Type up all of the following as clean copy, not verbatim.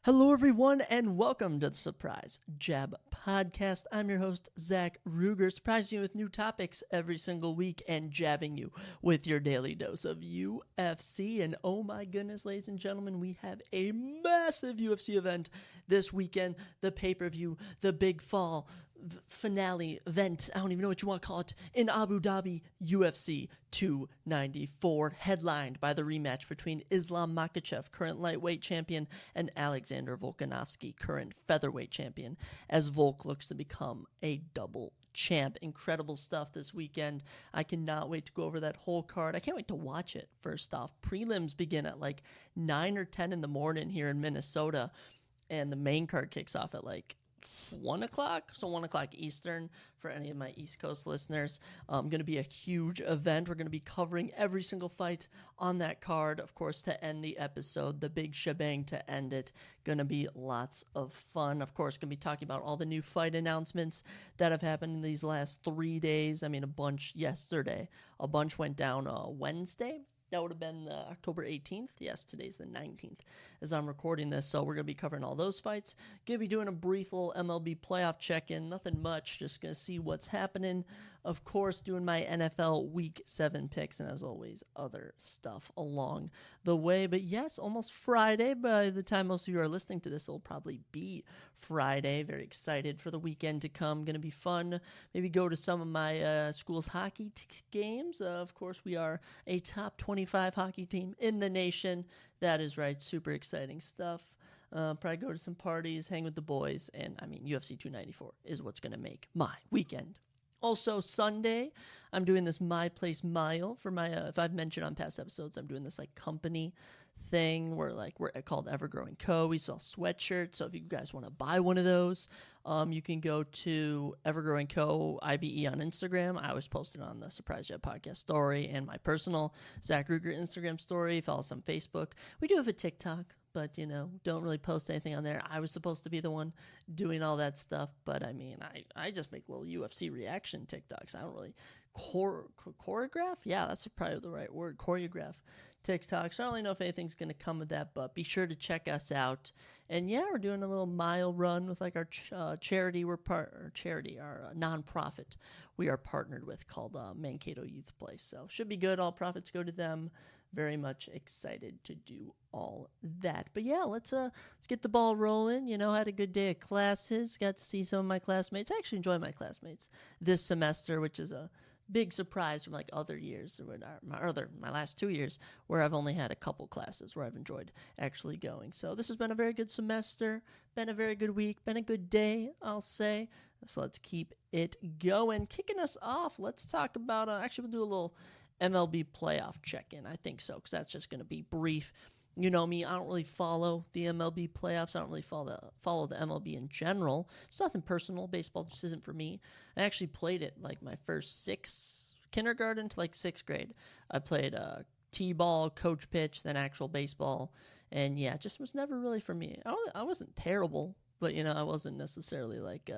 Hello, everyone, and welcome to the Surprise Jab Podcast. I'm your host, Zach Ruger, surprising you with new topics every single week and jabbing you with your daily dose of UFC. And oh my goodness, ladies and gentlemen, we have a massive UFC event this weekend, the pay-per-view, the big fall finale event, I don't even know what you want to call it, in Abu Dhabi, UFC 294, headlined by the rematch between Islam Makhachev, current lightweight champion, and Alexander Volkanovski, current featherweight champion, as Volk looks to become a double champ. Incredible stuff this weekend. I cannot wait to go over that whole card. I can't wait to watch it, first off. Prelims begin at like 9 or 10 in the morning here in Minnesota, and the main card kicks off at like 1 o'clock, so 1 o'clock Eastern for any of my East Coast listeners. Going to be a huge event. We're going to be covering every single fight on that card, of course, to end the episode, the big shebang to end it. Going to be lots of fun. Of course, going to be talking about all the new fight announcements that have happened in these last 3 days. I mean, a bunch yesterday. A bunch went down Wednesday. That would have been October 18th. Yes, today's the 19th as I'm recording this. So we're going to be covering all those fights. Going to be doing a brief little MLB playoff check-in. Nothing much. Just going to see what's happening. Of course, doing my NFL Week 7 picks. And as always, other stuff along the way. But yes, almost Friday. By the time most of you are listening to this, it'll probably be Friday. Very excited for the weekend to come. Going to be fun. Maybe go to some of my school's hockey games. Of course, we are a top 25 hockey team in the nation. That is right. Super exciting stuff. Probably go to some parties, hang with the boys, and I mean, UFC 294 is what's going to make my weekend. Also, Sunday, I'm doing this My Place Mile for my, if I've mentioned on past episodes, I'm doing this like company thing where like we're called Evergrowing Co. We sell sweatshirts, so if you guys want to buy one of those, you can go to Evergrowing Co. IBE on Instagram. I always post it on the Surprise Jet Podcast story and my personal Zach Ruger Instagram story. Follow us on Facebook. We do have a TikTok, but, you know, don't really post anything on there. I was supposed to be the one doing all that stuff, but, I mean, I just make little UFC reaction TikToks. I don't really choreograph? Yeah, that's probably the right word, choreograph TikToks. I don't really know if anything's going to come of that, but be sure to check us out. And, yeah, we're doing a little mile run with, like, our charity. Our nonprofit we are partnered with called Mankato Youth Place. So, should be good. All profits go to them. Very much excited to do all that. But yeah, let's get the ball rolling. You know, had a good day of classes. Got to see some of my classmates. I actually enjoy my classmates this semester, which is a big surprise from like other years, or my last 2 years, where I've only had a couple classes where I've enjoyed actually going. So this has been a very good semester, been a very good week, been a good day, I'll say. So let's keep it going. Kicking us off, let's talk about, actually we'll do a little MLB playoff check-in. I think so, because that's just going to be brief. You know me, I don't really follow the MLB playoffs. I don't really follow the MLB in general. It's nothing personal. Baseball just isn't for me. I actually played it like my first kindergarten to like 6th grade. I played T-ball, coach pitch, then actual baseball. And yeah, it just was never really for me. I wasn't terrible, but, you know, I wasn't necessarily like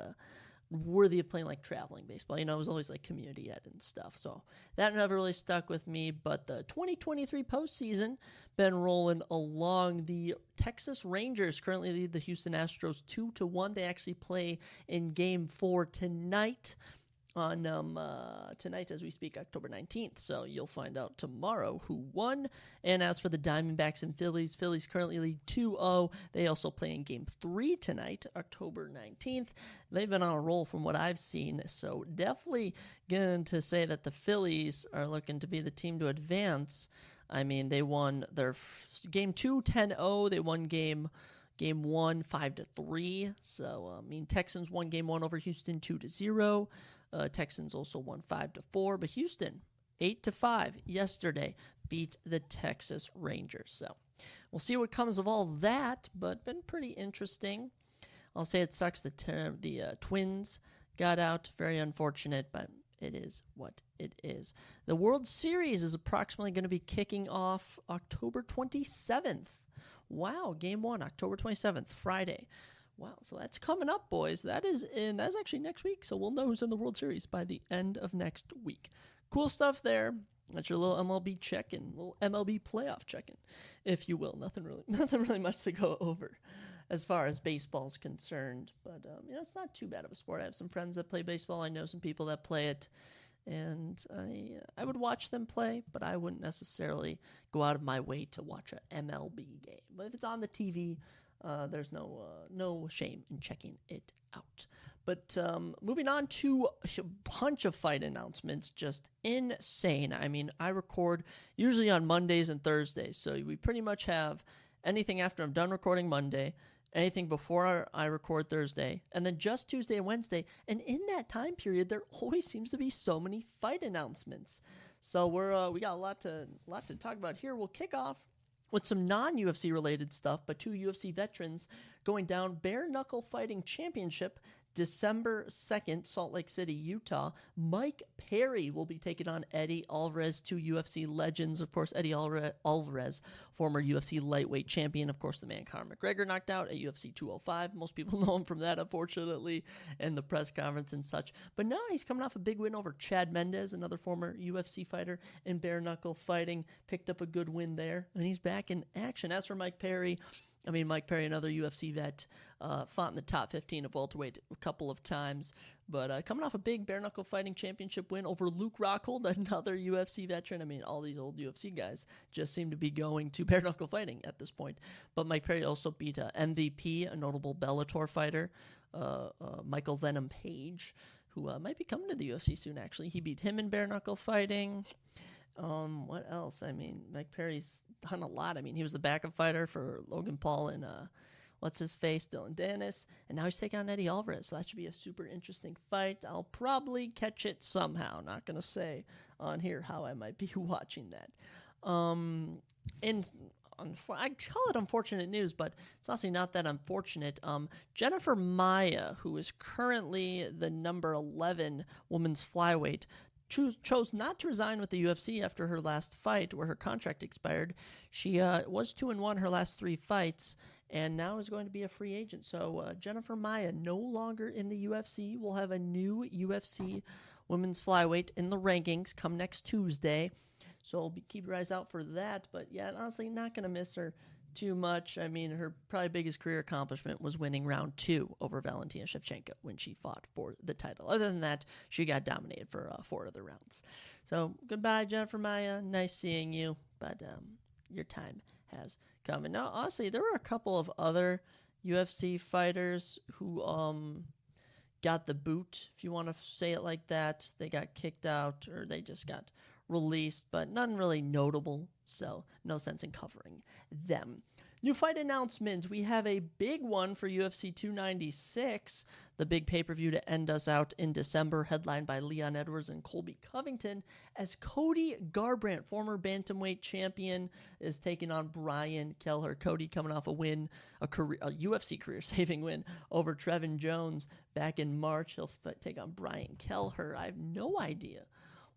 worthy of playing like traveling baseball. You know, it was always like community ed and stuff. So that never really stuck with me. But the 2023 postseason been rolling along. The Texas Rangers currently lead the Houston Astros 2-1. They actually play in Game 4 tonight. On tonight as we speak, October 19th. So you'll find out tomorrow who won. And as for the Diamondbacks and Phillies currently lead 2-0. They also play in Game 3 tonight, October 19th. They've been on a roll from what I've seen. So definitely going to say that the Phillies are looking to be the team to advance. I mean, they won their Game 2 10-0. They won Game 1 5-3. So, I mean, Texans won Game 1 over Houston 2-0. Texans also won 5-4, but Houston 8-5 yesterday beat the Texas Rangers. So we'll see what comes of all that, but been pretty interesting. I'll say it sucks that the Twins got out. Very unfortunate, but it is what it is. The World Series is approximately going to be kicking off October 27th. Wow, Game 1, October 27th, Friday. Wow, so that's coming up, boys. That's actually next week, so we'll know who's in the World Series by the end of next week. Cool stuff there. That's your little MLB check-in, little MLB playoff check-in, if you will. Nothing really much to go over as far as baseball's concerned. But, it's not too bad of a sport. I have some friends that play baseball. I know some people that play it. And I would watch them play, but I wouldn't necessarily go out of my way to watch an MLB game. But if it's on the TV, there's no shame in checking it out. But moving on to a bunch of fight announcements, just insane. I mean, I record usually on Mondays and Thursdays, so we pretty much have anything after I'm done recording Monday, anything before I record Thursday, and then just Tuesday and Wednesday. And in that time period, there always seems to be so many fight announcements. So we got a lot to talk about here. We'll kick off with some non-UFC related stuff, but two UFC veterans going down bare knuckle fighting championship December 2nd, Salt Lake City, Utah. Mike Perry will be taking on Eddie Alvarez, two UFC legends. Of course, Eddie Alvarez, former UFC lightweight champion. Of course, the man Conor McGregor knocked out at UFC 205. Most people know him from that, unfortunately, and the press conference and such. But now he's coming off a big win over Chad Mendes, another former UFC fighter in bare knuckle fighting. Picked up a good win there, and he's back in action. As for Mike Perry, Mike Perry, another UFC vet, fought in the top 15 of welterweight a couple of times, but coming off a big bare-knuckle fighting championship win over Luke Rockhold, another UFC veteran. All these old UFC guys just seem to be going to bare-knuckle fighting at this point. But Mike Perry also beat MVP, a notable Bellator fighter, Michael Venom Page, who might be coming to the UFC soon, actually. He beat him in bare-knuckle fighting. What else? Mike Perry's done a lot. He was the backup fighter for Logan Paul and what's-his-face, Dylan Dennis, and now he's taking on Eddie Alvarez, so that should be a super interesting fight. I'll probably catch it somehow. Not going to say on here how I might be watching that. I call it unfortunate news, but it's honestly not that unfortunate. Jennifer Maia, who is currently the number 11 women's flyweight, chose not to resign with the UFC after her last fight where her contract expired. She was 2-1 her last 3 fights and now is going to be a free agent. So Jennifer Maia no longer in the UFC. We'll have a new UFC women's flyweight in the rankings come next Tuesday. So keep your eyes out for that. But yeah, honestly, not going to miss her too much. Her probably biggest career accomplishment was winning round 2 over Valentina Shevchenko when she fought for the title. Other than that, she got dominated for 4 other rounds. So goodbye, Jennifer Maia. Nice seeing you, but your time has come. And now, honestly, there were a couple of other UFC fighters who got the boot, if you want to say it like that. They got kicked out or they just got released, but none really notable, so no sense in covering them. New fight announcements. We have a big one for UFC 296, the big pay-per-view to end us out in December, headlined by Leon Edwards and Colby Covington, as Cody Garbrandt, former bantamweight champion, is taking on Brian Kelleher. Cody coming off a win, a UFC career-saving win over Trevin Jones back in March. He'll take on Brian Kelleher. I have no idea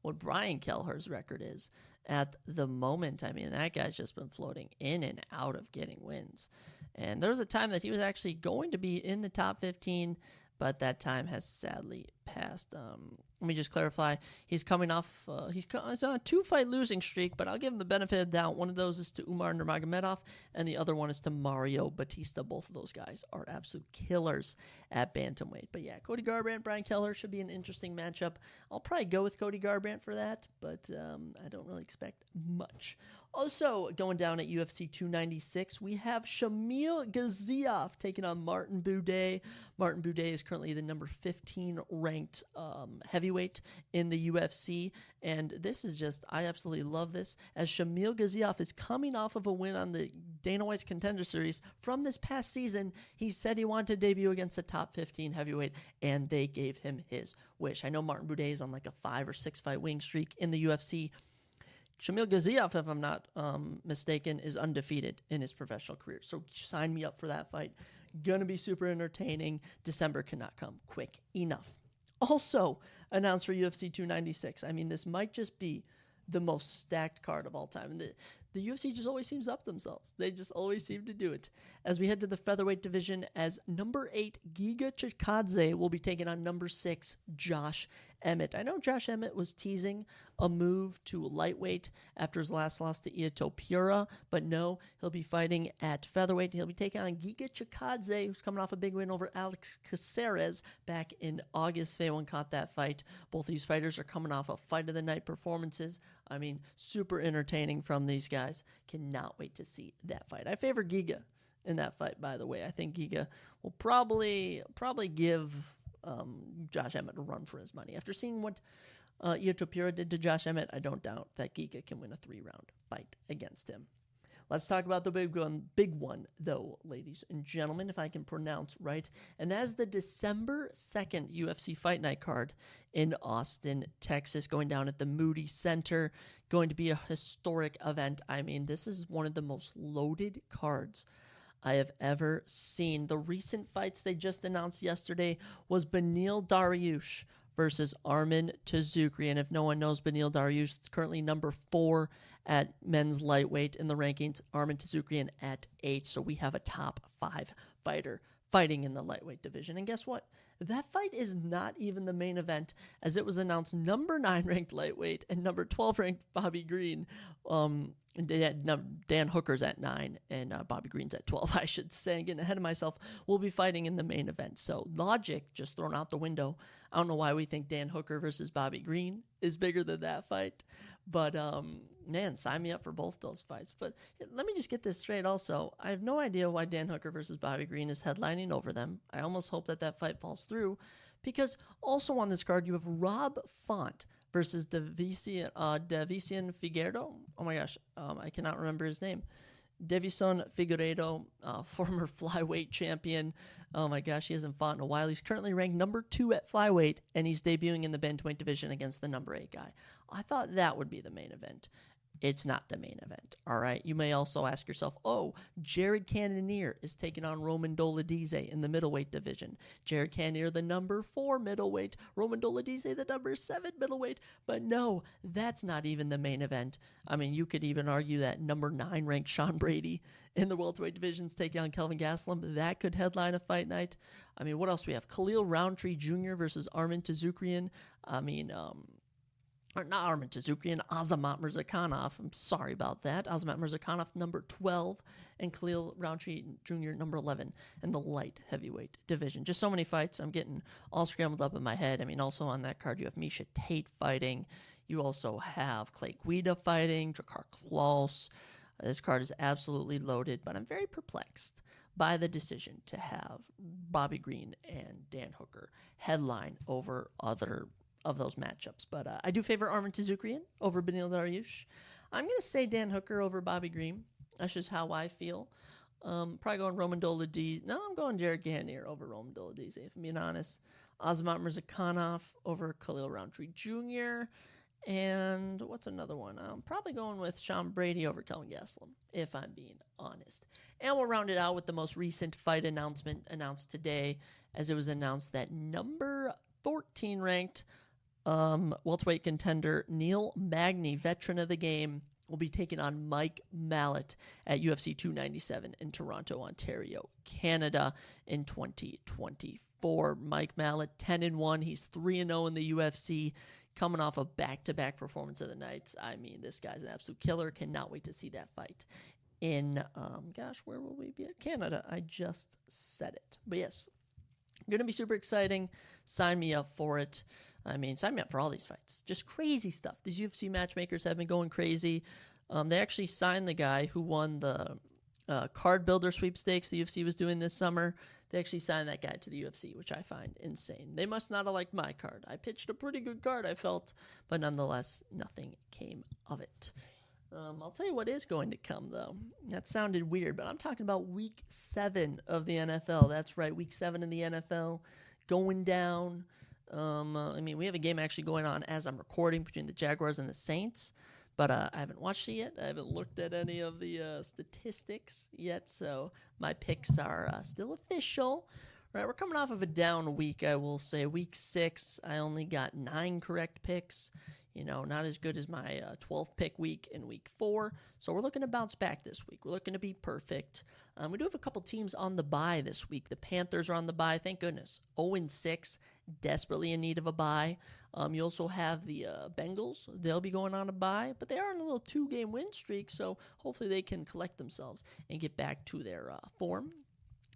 what Brian Kelleher's record is at the moment. That guy's just been floating in and out of getting wins. And there was a time that he was actually going to be in the top 15, but that time has sadly passed. Let me just clarify. He's coming off, he's on a 2-fight losing streak, but I'll give him the benefit of the doubt. One of those is to Umar Nurmagomedov, and the other one is to Mario Batista. Both of those guys are absolute killers at bantamweight. But yeah, Cody Garbrandt, Brian Kelleher should be an interesting matchup. I'll probably go with Cody Garbrandt for that, but I don't really expect much. Also, going down at UFC 296, we have Shamil Gaziev taking on Martin Buday. Martin Buday is currently the number 15 ranked heavyweight in the UFC, and this is just, I absolutely love this, as Shamil Gaziev is coming off of a win on the Dana White's Contender Series from this past season. He said he wanted to debut against a top 15 heavyweight, and they gave him his wish. I know Martin Buday is on like a 5 or 6 fight winning streak in the UFC. Shamil Gaziev, if I'm not mistaken, is undefeated in his professional career. So sign me up for that fight. Gonna be super entertaining. December cannot come quick enough. Also announced for UFC 296. This might just be the most stacked card of all time. And the UFC just always seems up themselves. They just always seem to do it. As we head to the featherweight division, as number 8 Giga Chikadze will be taking on number 6 Josh Emmett. I know Josh Emmett was teasing a move to lightweight after his last loss to Ito Pura, but no, he'll be fighting at featherweight. He'll be taking on Giga Chikadze, who's coming off a big win over Alex Caceres back in August. Fayewan caught that fight. Both these fighters are coming off of fight of the night performances. I mean, super entertaining from these guys. Cannot wait to see that fight. I favor Giga in that fight, by the way. I think Giga will probably give Josh Emmett a run for his money. After seeing what Ito Pura did to Josh Emmett, I don't doubt that Giga can win a 3-round fight against him. Let's talk about the big one, though, ladies and gentlemen, if I can pronounce right. And that is the December 2nd UFC Fight Night card in Austin, Texas, going down at the Moody Center. Going to be a historic event. I mean, this is one of the most loaded cards I have ever seen. The recent fights they just announced yesterday was Beneil Dariush versus Arman Tazukri. And if no one knows, Beneil Dariush is currently number 4 at men's lightweight in the rankings. Arman Tazukri at 8. So we have a top 5 fighter fighting in the lightweight division. And guess what? That fight is not even the main event, as it was announced number 9 ranked lightweight and number 12 ranked Bobby Green. Dan Hooker's at 9 and Bobby Green's at 12, I should say. Getting ahead of myself, will be fighting in the main event. So logic just thrown out the window. I don't know why we think Dan Hooker versus Bobby Green is bigger than that fight. But, man, sign me up for both those fights. But let me just get this straight also. I have no idea why Dan Hooker versus Bobby Green is headlining over them. I almost hope that fight falls through. Because also on this card, you have Rob Font versus Davician Figueiredo. Oh my gosh, I cannot remember his name. Davison Figueiredo, former flyweight champion. Oh my gosh, he hasn't fought in a while. He's currently ranked number 2 at flyweight, and he's debuting in the bantamweight division against the number 8 guy. I thought that would be the main event. It's not the main event, all right? You may also ask yourself, Jared Cannonier is taking on Roman Dolidze in the middleweight division. Jared Cannonier, the number 4 middleweight. Roman Dolidze, the number 7 middleweight. But no, that's not even the main event. I mean, you could even argue that number 9 ranked Sean Brady in the welterweight divisions taking on Kelvin Gastelum. That could headline a fight night. I mean, what else we have? Khalil Roundtree Jr. versus Arman Tazukrian. I mean, or not Arman Tazukrian, Azamat Mirzakhanov. I'm sorry about that. Azamat Mirzakhanov, number 12, and Khalil Roundtree Jr., number 11, in the light heavyweight division. Just so many fights. I'm getting all scrambled up in my head. I mean, also on that card, you have Misha Tate fighting. You also have Clay Guida fighting, Drakkar Klose. This card is absolutely loaded, but I'm very perplexed by the decision to have Bobby Green and Dan Hooker headline over other of those matchups. But I do favor Arman Tazukrian over Beneil Dariush. I'm going to say Dan Hooker over Bobby Green. That's just how I feel. Probably going Roman Dolidze. No, I'm going Jared Cannonier over Roman Dolidze, if I'm being honest. Azamat Mirzakhanov over Khalil Roundtree Jr. And what's another one? I'm probably going with Sean Brady over Kelvin Gastelum, if I'm being honest. And we'll round it out with the most recent fight announcement announced today, as it was announced that number 14 ranked welterweight contender Neil Magny, veteran of the game, will be taking on Mike Malott at UFC 297 in Toronto, Ontario, Canada in 2024. Mike Malott, 10-1. He's 3-0 in the UFC, coming off a back-to-back performance of the night. I mean, this guy's an absolute killer. Cannot wait to see that fight in, where will we be at? Canada. I just said it. But yes, going to be super exciting. Sign me up for it. I mean, sign me up for all these fights. Just crazy stuff. These UFC matchmakers have been going crazy. They actually signed the guy who won the card builder sweepstakes the UFC was doing this summer. They actually signed that guy to the UFC, which I find insane. They must not have liked my card. I pitched a pretty good card, I felt, but nonetheless, nothing came of it. I'll tell you what is going to come, though. That sounded weird, but I'm talking about Week 7 of the NFL. That's right, Week 7 in the NFL going down. We have a game actually going on as I'm recording between the Jaguars and the Saints, but I haven't watched it yet. I haven't looked at any of the statistics yet, so my picks are still official. All right, we're coming off of a down week, I will say. Week 6, I only got 9 correct picks. Not as good as my 12th pick week in week 4. So we're looking to bounce back this week. We're looking to be perfect. We do have a couple teams on the bye this week. The Panthers are on the bye, thank goodness. 0-6, desperately in need of a bye. You also have the Bengals. They'll be going on a bye, but they are in a little 2-game win streak, so hopefully they can collect themselves and get back to their form.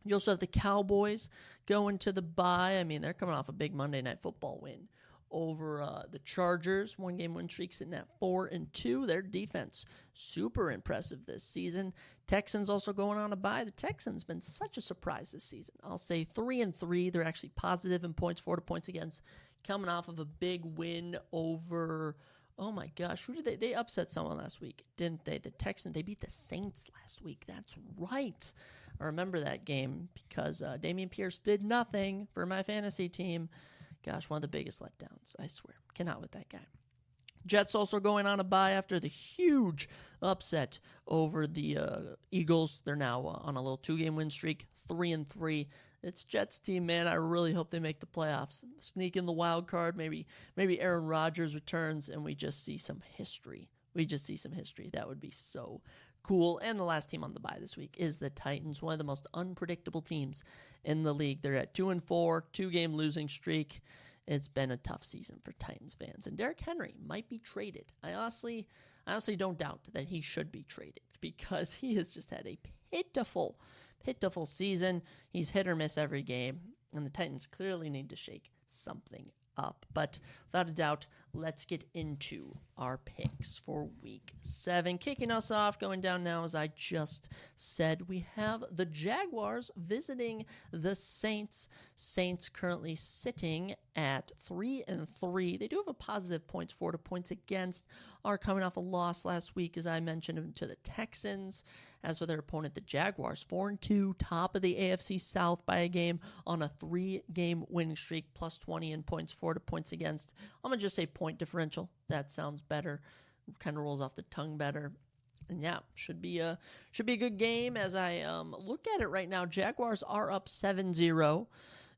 You also have the Cowboys going to the bye. I mean, they're coming off a big Monday Night Football win over the Chargers. 1-game win streak sitting at 4-2. Their defense, super impressive this season. Texans also going on a bye. The Texans been such a surprise this season. I'll say 3-3. They're actually positive in points, 4 points against, coming off of a big win over, oh my gosh, who did they upset someone last week, didn't they? The Texans, they beat the Saints last week. That's right. I remember that game because Dameon Pierce did nothing for my fantasy team. Gosh, one of the biggest letdowns, I swear. Cannot with that guy. Jets also going on a bye after the huge upset over the Eagles. They're now on a little 2-game win streak, 3-3. It's Jets team, man. I really hope they make the playoffs. Sneak in the wild card. Maybe Aaron Rodgers returns and we just see some history. That would be so cool. And the last team on the bye this week is the Titans, one of the most unpredictable teams in the league. They're at 2-4, 2-game losing streak. It's been a tough season for Titans fans. And Derrick Henry might be traded. I honestly don't doubt that he should be traded because he has just had a pitiful season. He's hit or miss every game, and the Titans clearly need to shake something up. But without a doubt, let's get into our picks for week 7. Kicking us off, going down now, as I just said, we have the Jaguars visiting the Saints. Saints currently sitting at 3-3. They do have a positive points for, to points against, are coming off a loss last week, as I mentioned, to the Texans. As for their opponent, the Jaguars, 4-2, top of the AFC South by a game on a 3-game winning streak, plus 20 in points for, to points against. I'm going to just say point differential. That sounds better. Kind of rolls off the tongue better. And yeah, should be a good game. As I look at it right now, Jaguars are up 7-0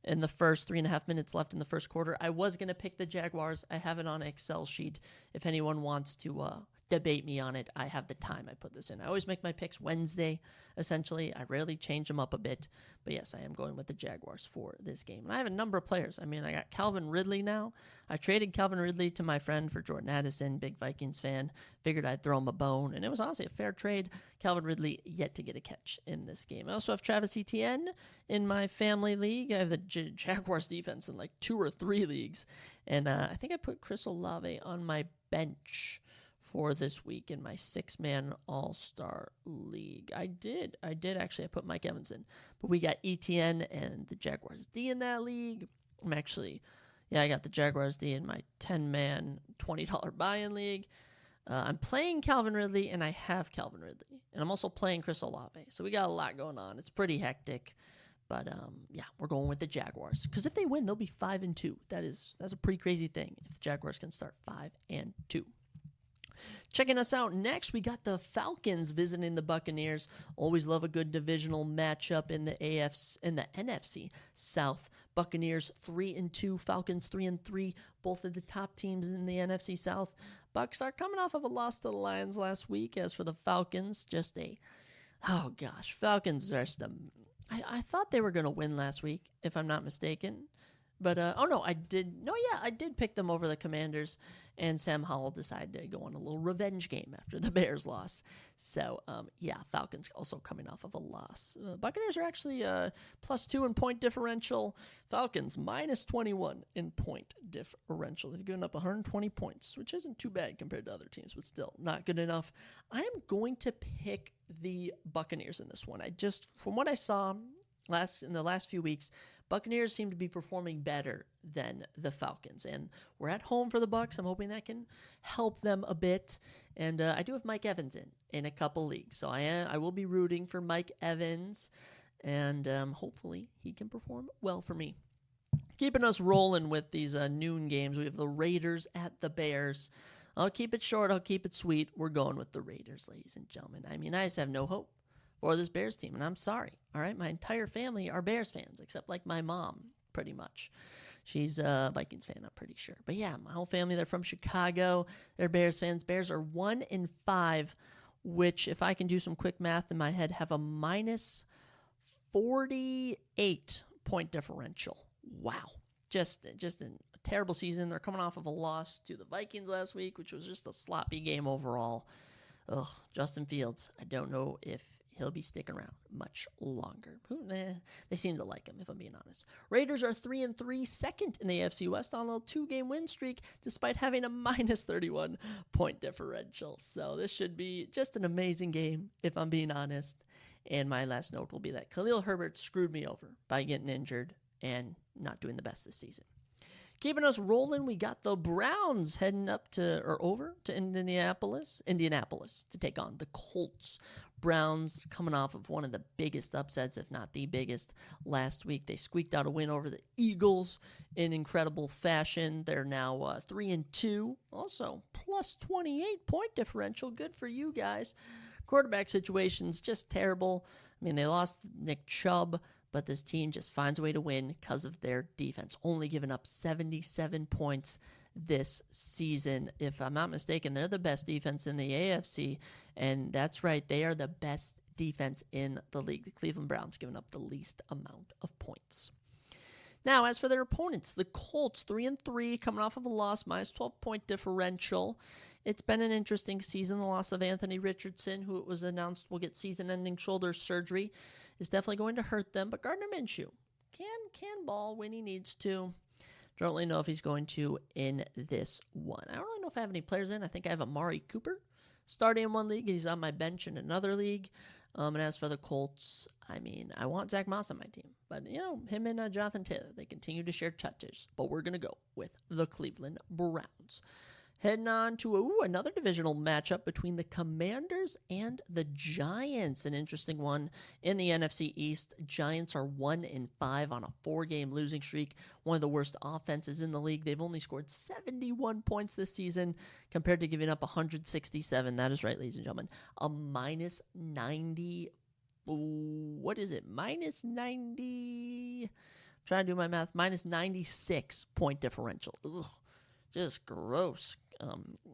in the first 3.5 minutes left in the first quarter. I was going to pick the Jaguars. I have it on an Excel sheet. If anyone wants to debate me on it, I have the time I put this in. I always make my picks Wednesday, essentially. I rarely change them up a bit. But yes, I am going with the Jaguars for this game. And I have a number of players. I mean, I got Calvin Ridley now. I traded Calvin Ridley to my friend for Jordan Addison, big Vikings fan. Figured I'd throw him a bone. And it was honestly a fair trade. Calvin Ridley yet to get a catch in this game. I also have Travis Etienne in my family league. I have the Jaguars defense in like 2 or 3 leagues. And I think I put Chris Olave on my bench for this week in my 6-man all-star league. I did actually. I put Mike Evans in, but we got ETN and the Jaguars D in that league. I got the Jaguars D in my 10-man $20 buy-in league. I'm playing Calvin Ridley, and I have Calvin Ridley, and I'm also playing Chris Olave. So we got a lot going on. It's pretty hectic, but we're going with the Jaguars because if they win, they'll be 5-2. That's a pretty crazy thing if the Jaguars can start 5-2. Checking us out next, we got the Falcons visiting the Buccaneers. Always love a good divisional matchup in the NFC South. Buccaneers 3-2, Falcons 3-3, both of the top teams in the NFC South. Bucs are coming off of a loss to the Lions last week. As for the Falcons, Falcons are just I thought they were going to win last week, if I'm not mistaken. But, I did pick them over the Commanders, and Sam Howell decided to go on a little revenge game after the Bears loss. So, Falcons also coming off of a loss. Buccaneers are actually +2 in point differential. Falcons -21 in point differential. They've given up 120 points, which isn't too bad compared to other teams, but still not good enough. I am going to pick the Buccaneers in this one. From what I saw in the last few weeks, Buccaneers seem to be performing better than the Falcons, and we're at home for the Bucs. I'm hoping that can help them a bit, and I do have Mike Evans in a couple leagues, so I will be rooting for Mike Evans, and hopefully he can perform well for me. Keeping us rolling with these noon games, we have the Raiders at the Bears. I'll keep it short. I'll keep it sweet. We're going with the Raiders, ladies and gentlemen. I mean, I just have no hope for this Bears team, and I'm sorry. All right, my entire family are Bears fans, except like my mom, pretty much. She's a Vikings fan, I'm pretty sure. But yeah, my whole family, they're from Chicago. They're Bears fans. Bears are 1-5, which, if I can do some quick math in my head, have a minus 48 point differential. Wow. Just a terrible season. They're coming off of a loss to the Vikings last week, which was just a sloppy game overall. Ugh, Justin Fields, I don't know if he'll be sticking around much longer. They seem to like him, if I'm being honest. Raiders are 3-3, second in the AFC West on a 2-game win streak, despite having a minus 31 point differential. So this should be just an amazing game, if I'm being honest. And my last note will be that Khalil Herbert screwed me over by getting injured and not doing the best this season. Keeping us rolling, we got the Browns heading over to Indianapolis to take on the Colts. Browns coming off of one of the biggest upsets, if not the biggest, last week. They squeaked out a win over the Eagles in incredible fashion. They're now 3-2, also plus 28 point differential. Good for you guys. Quarterback situation's just terrible. I mean, they lost Nick Chubb, but this team just finds a way to win because of their defense, only giving up 77 points this season. If I'm not mistaken, they're the best defense in the AFC, and that's right, they are the best defense in the league. The Cleveland Browns giving up the least amount of points. Now, as for their opponents, the Colts, 3-3, coming off of a loss, minus 12-point differential. It's been an interesting season. The loss of Anthony Richardson, who it was announced will get season-ending shoulder surgery, is definitely going to hurt them. But Gardner Minshew can ball when he needs to. Don't really know if he's going to in this one. I don't really know if I have any players in. I think I have Amari Cooper starting in one league. He's on my bench in another league. And as for the Colts, I mean, I want Zach Moss on my team. But, him and Jonathan Taylor, they continue to share touches. But we're going to go with the Cleveland Browns. Heading on to another divisional matchup between the Commanders and the Giants. An interesting one in the NFC East. Giants are 1-5 on a 4-game losing streak. One of the worst offenses in the league. They've only scored 71 points this season compared to giving up 167. That is right, ladies and gentlemen. A minus 90. What is it? Minus 90. Trying to do my math. Minus 96 point differential. Ugh, just gross.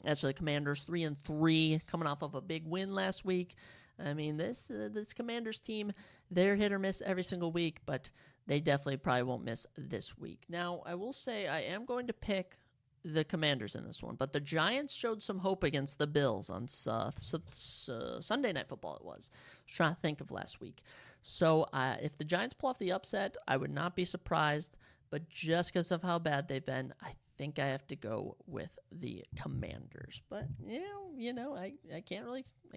As for the Commanders, 3-3, coming off of a big win last week. I mean, this Commanders team, they're hit or miss every single week, but they definitely probably won't miss this week. Now, I will say I am going to pick the Commanders in this one, but the Giants showed some hope against the Bills on Sunday Night Football. I was trying to think of last week. So if the Giants pull off the upset, I would not be surprised, but just because of how bad they've been, I think I have to go with the Commanders. But I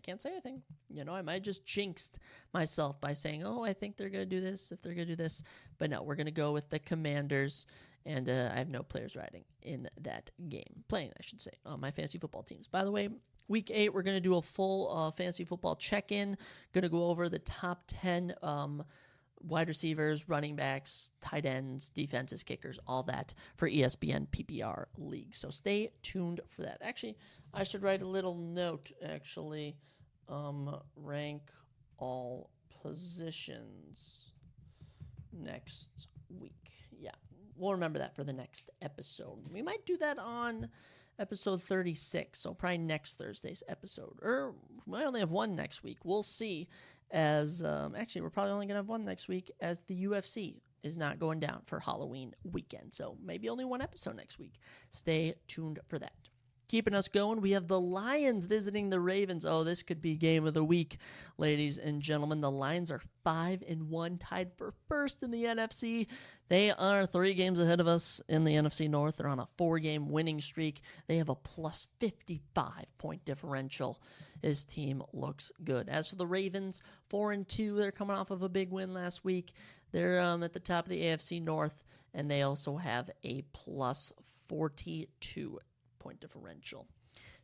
can't say anything. I might just jinxed myself by saying, I think they're gonna do this if they're gonna do this. But no, we're gonna go with the Commanders, and I have no players riding in that game, playing I should say, on my fantasy football teams. By the way, Week 8, we're gonna do a full fantasy football check-in. Gonna go over the top 10 wide receivers, running backs, tight ends, defenses, kickers, all that for ESPN PPR League. So stay tuned for that. Actually, I should write a little note, rank all positions next week. Yeah, we'll remember that for the next episode. We might do that on episode 36, so probably next Thursday's episode. Or we might only have one next week. We'll see. Actually, we're probably only going to have one next week as the UFC is not going down for Halloween weekend. So maybe only one episode next week. Stay tuned for that. Keeping us going, we have the Lions visiting the Ravens. Oh, this could be game of the week, ladies and gentlemen. The Lions are 5-1, tied for first in the NFC. They are 3 games ahead of us in the NFC North. They're on a 4-game winning streak. They have a plus 55 point differential. His team looks good. As for the Ravens, 4-2. They're coming off of a big win last week. They're at the top of the AFC North, and they also have a plus 42 point differential.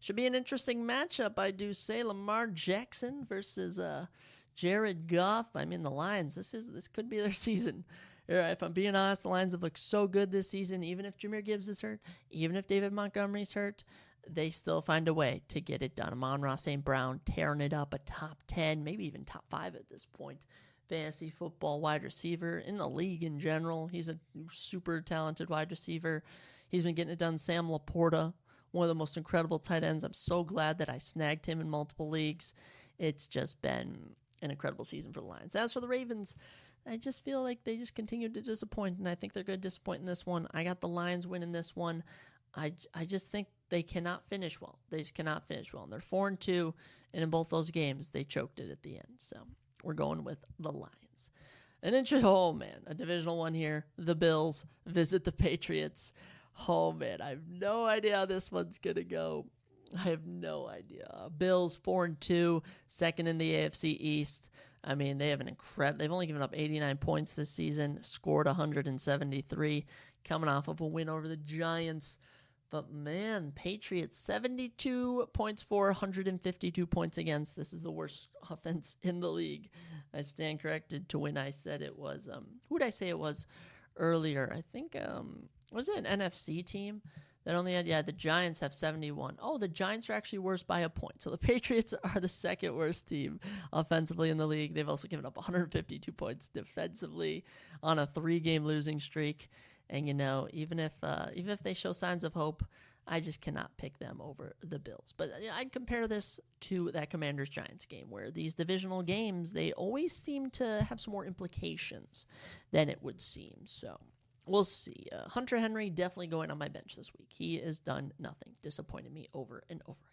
Should be an interesting matchup, I do say. Lamar Jackson versus Jared Goff. I mean, the Lions, this could be their season. If I'm being honest, the Lions have looked so good this season. Even if Jahmyr Gibbs is hurt, even if David Montgomery's hurt, they still find a way to get it done. Amon-Ra St. Brown tearing it up, a top 10, maybe even top 5 at this point. fantasy football wide receiver in the league in general. He's a super talented wide receiver. He's been getting it done. Sam Laporta, one of the most incredible tight ends. I'm so glad that I snagged him in multiple leagues. It's just been an incredible season for the Lions. As for the Ravens, I just feel like they just continue to disappoint, and I think they're going to disappoint in this one. I got the Lions winning this one. I just think they cannot finish well. They just cannot finish well. And they're 4-2, and in both those games, they choked it at the end. So we're going with the Lions. A divisional one here. The Bills visit the Patriots. Oh, man, I have no idea how this one's going to go. I have no idea. Bills 4-2, second in the AFC East. I mean, they have they've only given up 89 points this season, scored 173, coming off of a win over the Giants. But man, Patriots 72 points for, 152 points against. This is the worst offense in the league. I stand corrected to when I said it was, who did I say it was earlier? I think, was it an NFC team that only had, the Giants have 71. Oh, the Giants are actually worse by a point. So the Patriots are the second worst team offensively in the league. They've also given up 152 points defensively on a 3-game losing streak. And, even if they show signs of hope, I just cannot pick them over the Bills. But I'd compare this to that Commanders-Giants game, where these divisional games, they always seem to have some more implications than it would seem. So we'll see. Hunter Henry definitely going on my bench this week. He has done nothing. Disappointed me over and over again.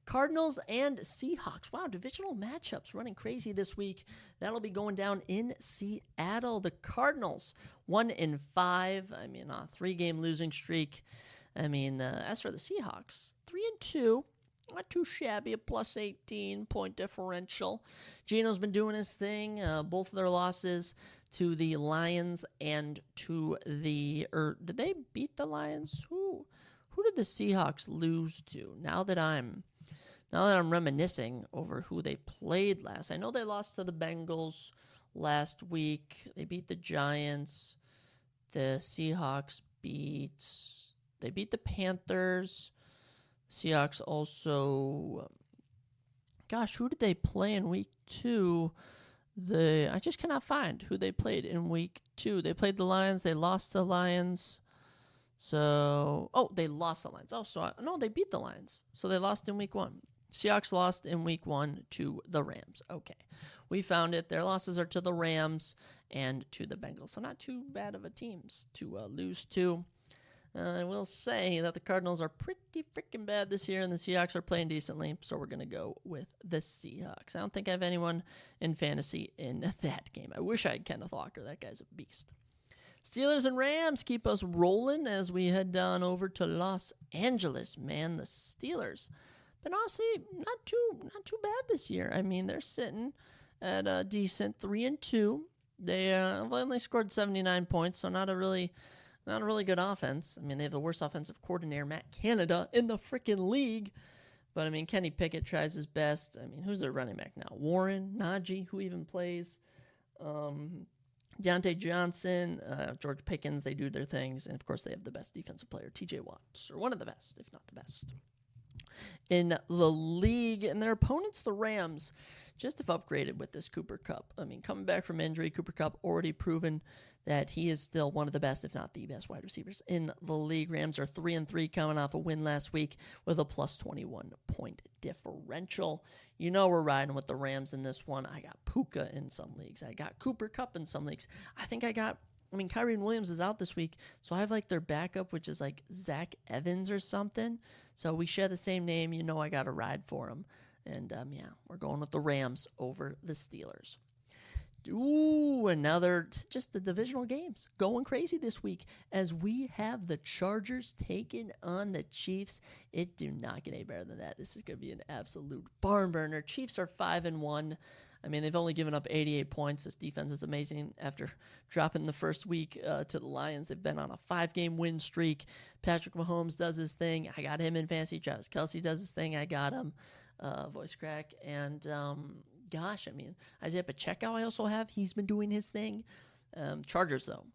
Cardinals and Seahawks. Wow, divisional matchups running crazy this week. That'll be going down in Seattle. The Cardinals 1-5. I mean, a 3-game losing streak. I mean, as for the Seahawks, 3-2. Not too shabby, a plus 18 point differential. Gino's been doing his thing. Both of their losses to the Lions and to did they beat the Lions? Who did the Seahawks lose to? Now that I'm reminiscing over who they played last. I know they lost to the Bengals last week. They beat the Giants. The Seahawks beat the Panthers. Seahawks also, who did they play in week 2? I just cannot find who they played in week 2. They played the Lions. They lost the Lions. They lost the Lions. They beat the Lions. So they lost in week 1. Seahawks lost in week 1 to the Rams. Okay, we found it. Their losses are to the Rams and to the Bengals. So not too bad of a teams to lose to. I will say that the Cardinals are pretty freaking bad this year, and the Seahawks are playing decently, so we're going to go with the Seahawks. I don't think I have anyone in fantasy in that game. I wish I had Kenneth Walker. That guy's a beast. Steelers and Rams keep us rolling as we head down over to Los Angeles. Man, the Steelers, but honestly, not too bad this year. I mean, they're sitting at a decent 3-2. They have only scored 79 points, so not a really good offense. I mean, they have the worst offensive coordinator, Matt Canada, in the freaking league. But, I mean, Kenny Pickett tries his best. I mean, who's their running back now? Warren, Najee, who even plays? Deontay Johnson, George Pickens, they do their things. And, of course, they have the best defensive player, TJ Watt, or one of the best, if not the best, in the league. And their opponents, the Rams, just have upgraded with this Cooper Kupp. I mean, coming back from injury, Cooper Kupp already proven that he is still one of the best, if not the best, wide receivers in the league. Rams are 3-3 coming off a win last week with a plus 21 point differential. You know we're riding with the Rams in this one. I got Puka in some leagues. I got Cooper Kupp in some leagues. Kyrie Williams is out this week, so I have like their backup, which is like Zach Evans or something. So we share the same name. You know I got a ride for him. And, we're going with the Rams over the Steelers. Ooh, another, just the divisional games going crazy this week as we have the Chargers taking on the Chiefs. It do not get any better than that. This is going to be an absolute barn burner. Chiefs are 5-1. I mean, they've only given up 88 points. This defense is amazing. After dropping the first week to the Lions, they've been on a 5-game win streak. Patrick Mahomes does his thing. I got him in fantasy. Travis Kelce does his thing. I got him. Voice crack. And, Isaiah Pacheco I also have. He's been doing his thing. Chargers, though,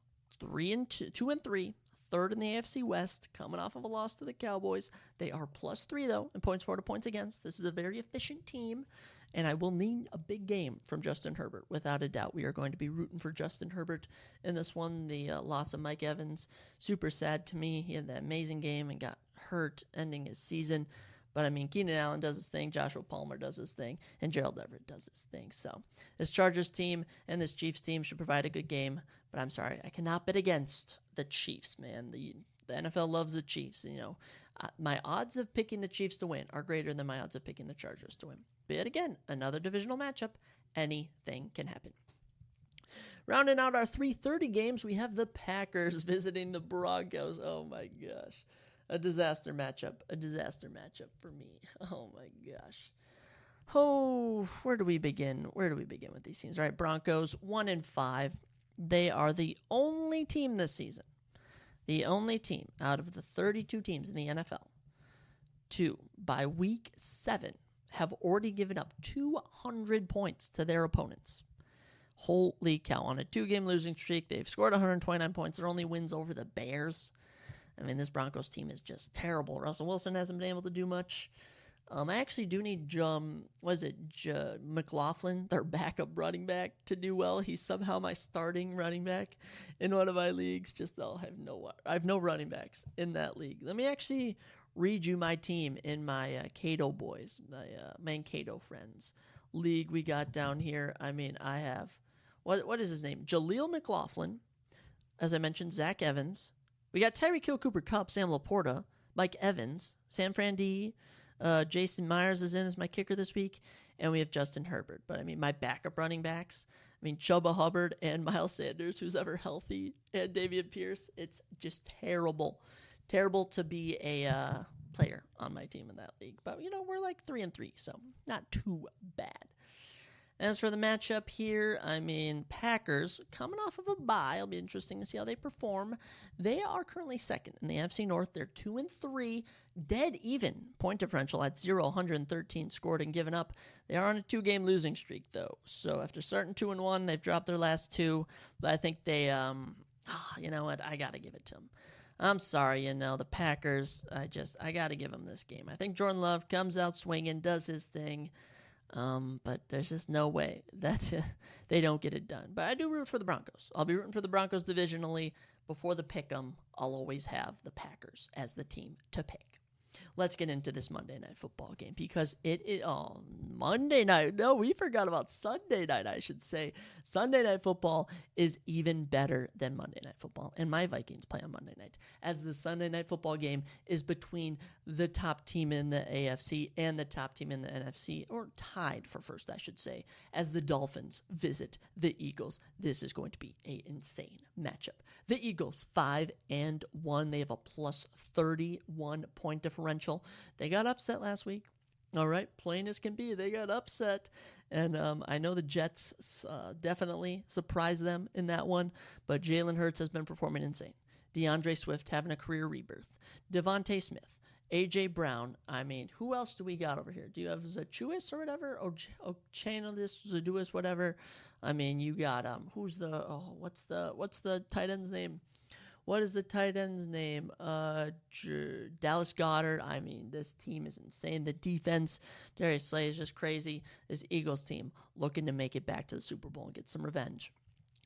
2-3, third in the AFC West, coming off of a loss to the Cowboys. They are +3, though, in points for to points against. This is a very efficient team. And I will need a big game from Justin Herbert, without a doubt. We are going to be rooting for Justin Herbert in this one. The loss of Mike Evans, super sad to me. He had that amazing game and got hurt, ending his season. But, I mean, Keenan Allen does his thing, Joshua Palmer does his thing, and Gerald Everett does his thing. So this Chargers team and this Chiefs team should provide a good game. But I'm sorry, I cannot bet against the Chiefs, man. The NFL loves the Chiefs. You know, my odds of picking the Chiefs to win are greater than my odds of picking the Chargers to win. But again, another divisional matchup. Anything can happen. Rounding out our 3:30 games, we have the Packers visiting the Broncos. Oh, my gosh. A disaster matchup for me. Oh, my gosh. Oh, where do we begin? With these teams? All right, Broncos, 1-5. They are the only team this season, the only team out of the 32 teams in the NFL to, by week 7, have already given up 200 points to their opponents. Holy cow. On a 2-game losing streak, they've scored 129 points. Their only wins over the Bears. I mean, this Broncos team is just terrible. Russell Wilson hasn't been able to do much. I actually do need McLaughlin, their backup running back, to do well. He's somehow my starting running back in one of my leagues. I have no running backs in that league. Let me actually read you my team in my Cato boys, my Mankato friends league we got down here. I mean, I have, what is his name? Jaleel McLaughlin. As I mentioned, Zach Evans. We got Tyreek Hill, Cooper Kupp, Sam Laporta, Mike Evans, San Fran D. Jason Myers is in as my kicker this week, and we have Justin Herbert. But, I mean, my backup running backs, Chuba Hubbard and Miles Sanders, who's ever healthy, and Dameon Pierce. It's just terrible. Terrible to be a player on my team in that league. But, we're like 3-3, so not too bad. As for the matchup here, Packers coming off of a bye. It'll be interesting to see how they perform. They are currently second in the NFC North. They're 2-3, dead even point differential at 0, 113 scored and given up. They are on a 2-game losing streak, though. So after starting 2-1, they've dropped their last 2. But I think they, you know what? I got to give it to them. I'm sorry, the Packers, I got to give them this game. I think Jordan Love comes out swinging, does his thing. But there's just no way that they don't get it done. But I do root for the Broncos. I'll be rooting for the Broncos divisionally. Before the pick'em, I'll always have the Packers as the team to pick. Let's get into this Monday Night Football game because it is Monday night. No, we forgot about Sunday night, I should say. Sunday Night Football is even better than Monday Night Football, and my Vikings play on Monday night, as the Sunday Night Football game is between the top team in the AFC and the top team in the NFC, or tied for first, I should say, as the Dolphins visit the Eagles. This is going to be an insane matchup. The Eagles, 5-1. They have a plus 31 point differential. They got upset last week. All right, plain as can be, they got upset. And I know the Jets definitely surprised them in that one, but Jalen Hurts has been performing insane. DeAndre Swift having a career rebirth. Devontae Smith, A.J. Brown. Who else do we got over here? Do you have Zachuis or whatever? Ochanadis, Zaduis, whatever. You got, what's the tight end's name? What is the tight end's name? Dallas Goedert. This team is insane. The defense, Darius Slay is just crazy. This Eagles team looking to make it back to the Super Bowl and get some revenge.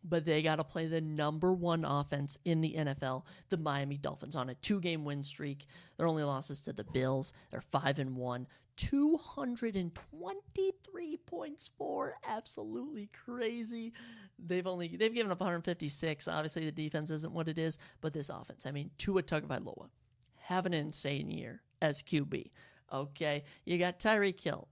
But they got to play the number 1 offense in the NFL, the Miami Dolphins, on a 2-game win streak. Their only losses to the Bills. They're 5-1. 223 points for. Absolutely crazy. They've given up 156. Obviously, the defense isn't what it is, but this offense. Tua Tagovailoa having an insane year as QB. Okay, you got Tyreek Hill.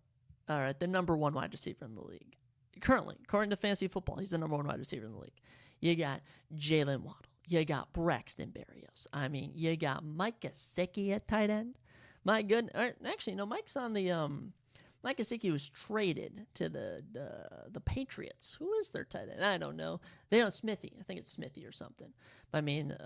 All right, the number 1 wide receiver in the league. Currently, according to Fantasy Football, he's the number 1 wide receiver in the league. You got Jalen Waddle. You got Braxton Berrios. You got Mike Gesicki at tight end. My goodness. Actually, no, Mike's on the Mike Gesicki was traded to the Patriots. Who is their tight end? I don't know. They don't Smithy. I think it's Smithy or something. But and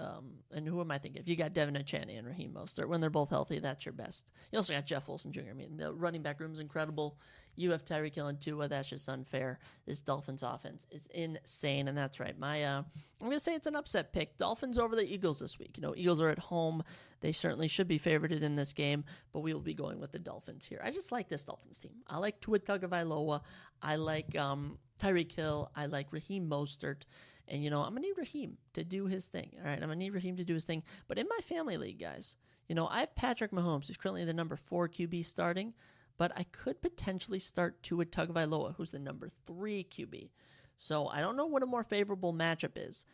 who am I thinking? If you got Devin Achane and Raheem Mostert, when they're both healthy, that's your best. You also got Jeff Wilson Jr. The running back room is incredible. You have Tyreek Hill and Tua. That's just unfair. This Dolphins offense is insane, and that's right. I'm going to say it's an upset pick. Dolphins over the Eagles this week. Eagles are at home. They certainly should be favorited in this game, but we will be going with the Dolphins here. I just like this Dolphins team. I like Tua Tagovailoa. I like Tyreek Hill. I like Raheem Mostert. And, I'm going to need Raheem to do his thing. All right, I'm going to need Raheem to do his thing. But in my family league, guys, I have Patrick Mahomes. He's currently the number 4 QB starting. But I could potentially start Tua Tagovailoa, who's the number 3 QB. So I don't know what a more favorable matchup is.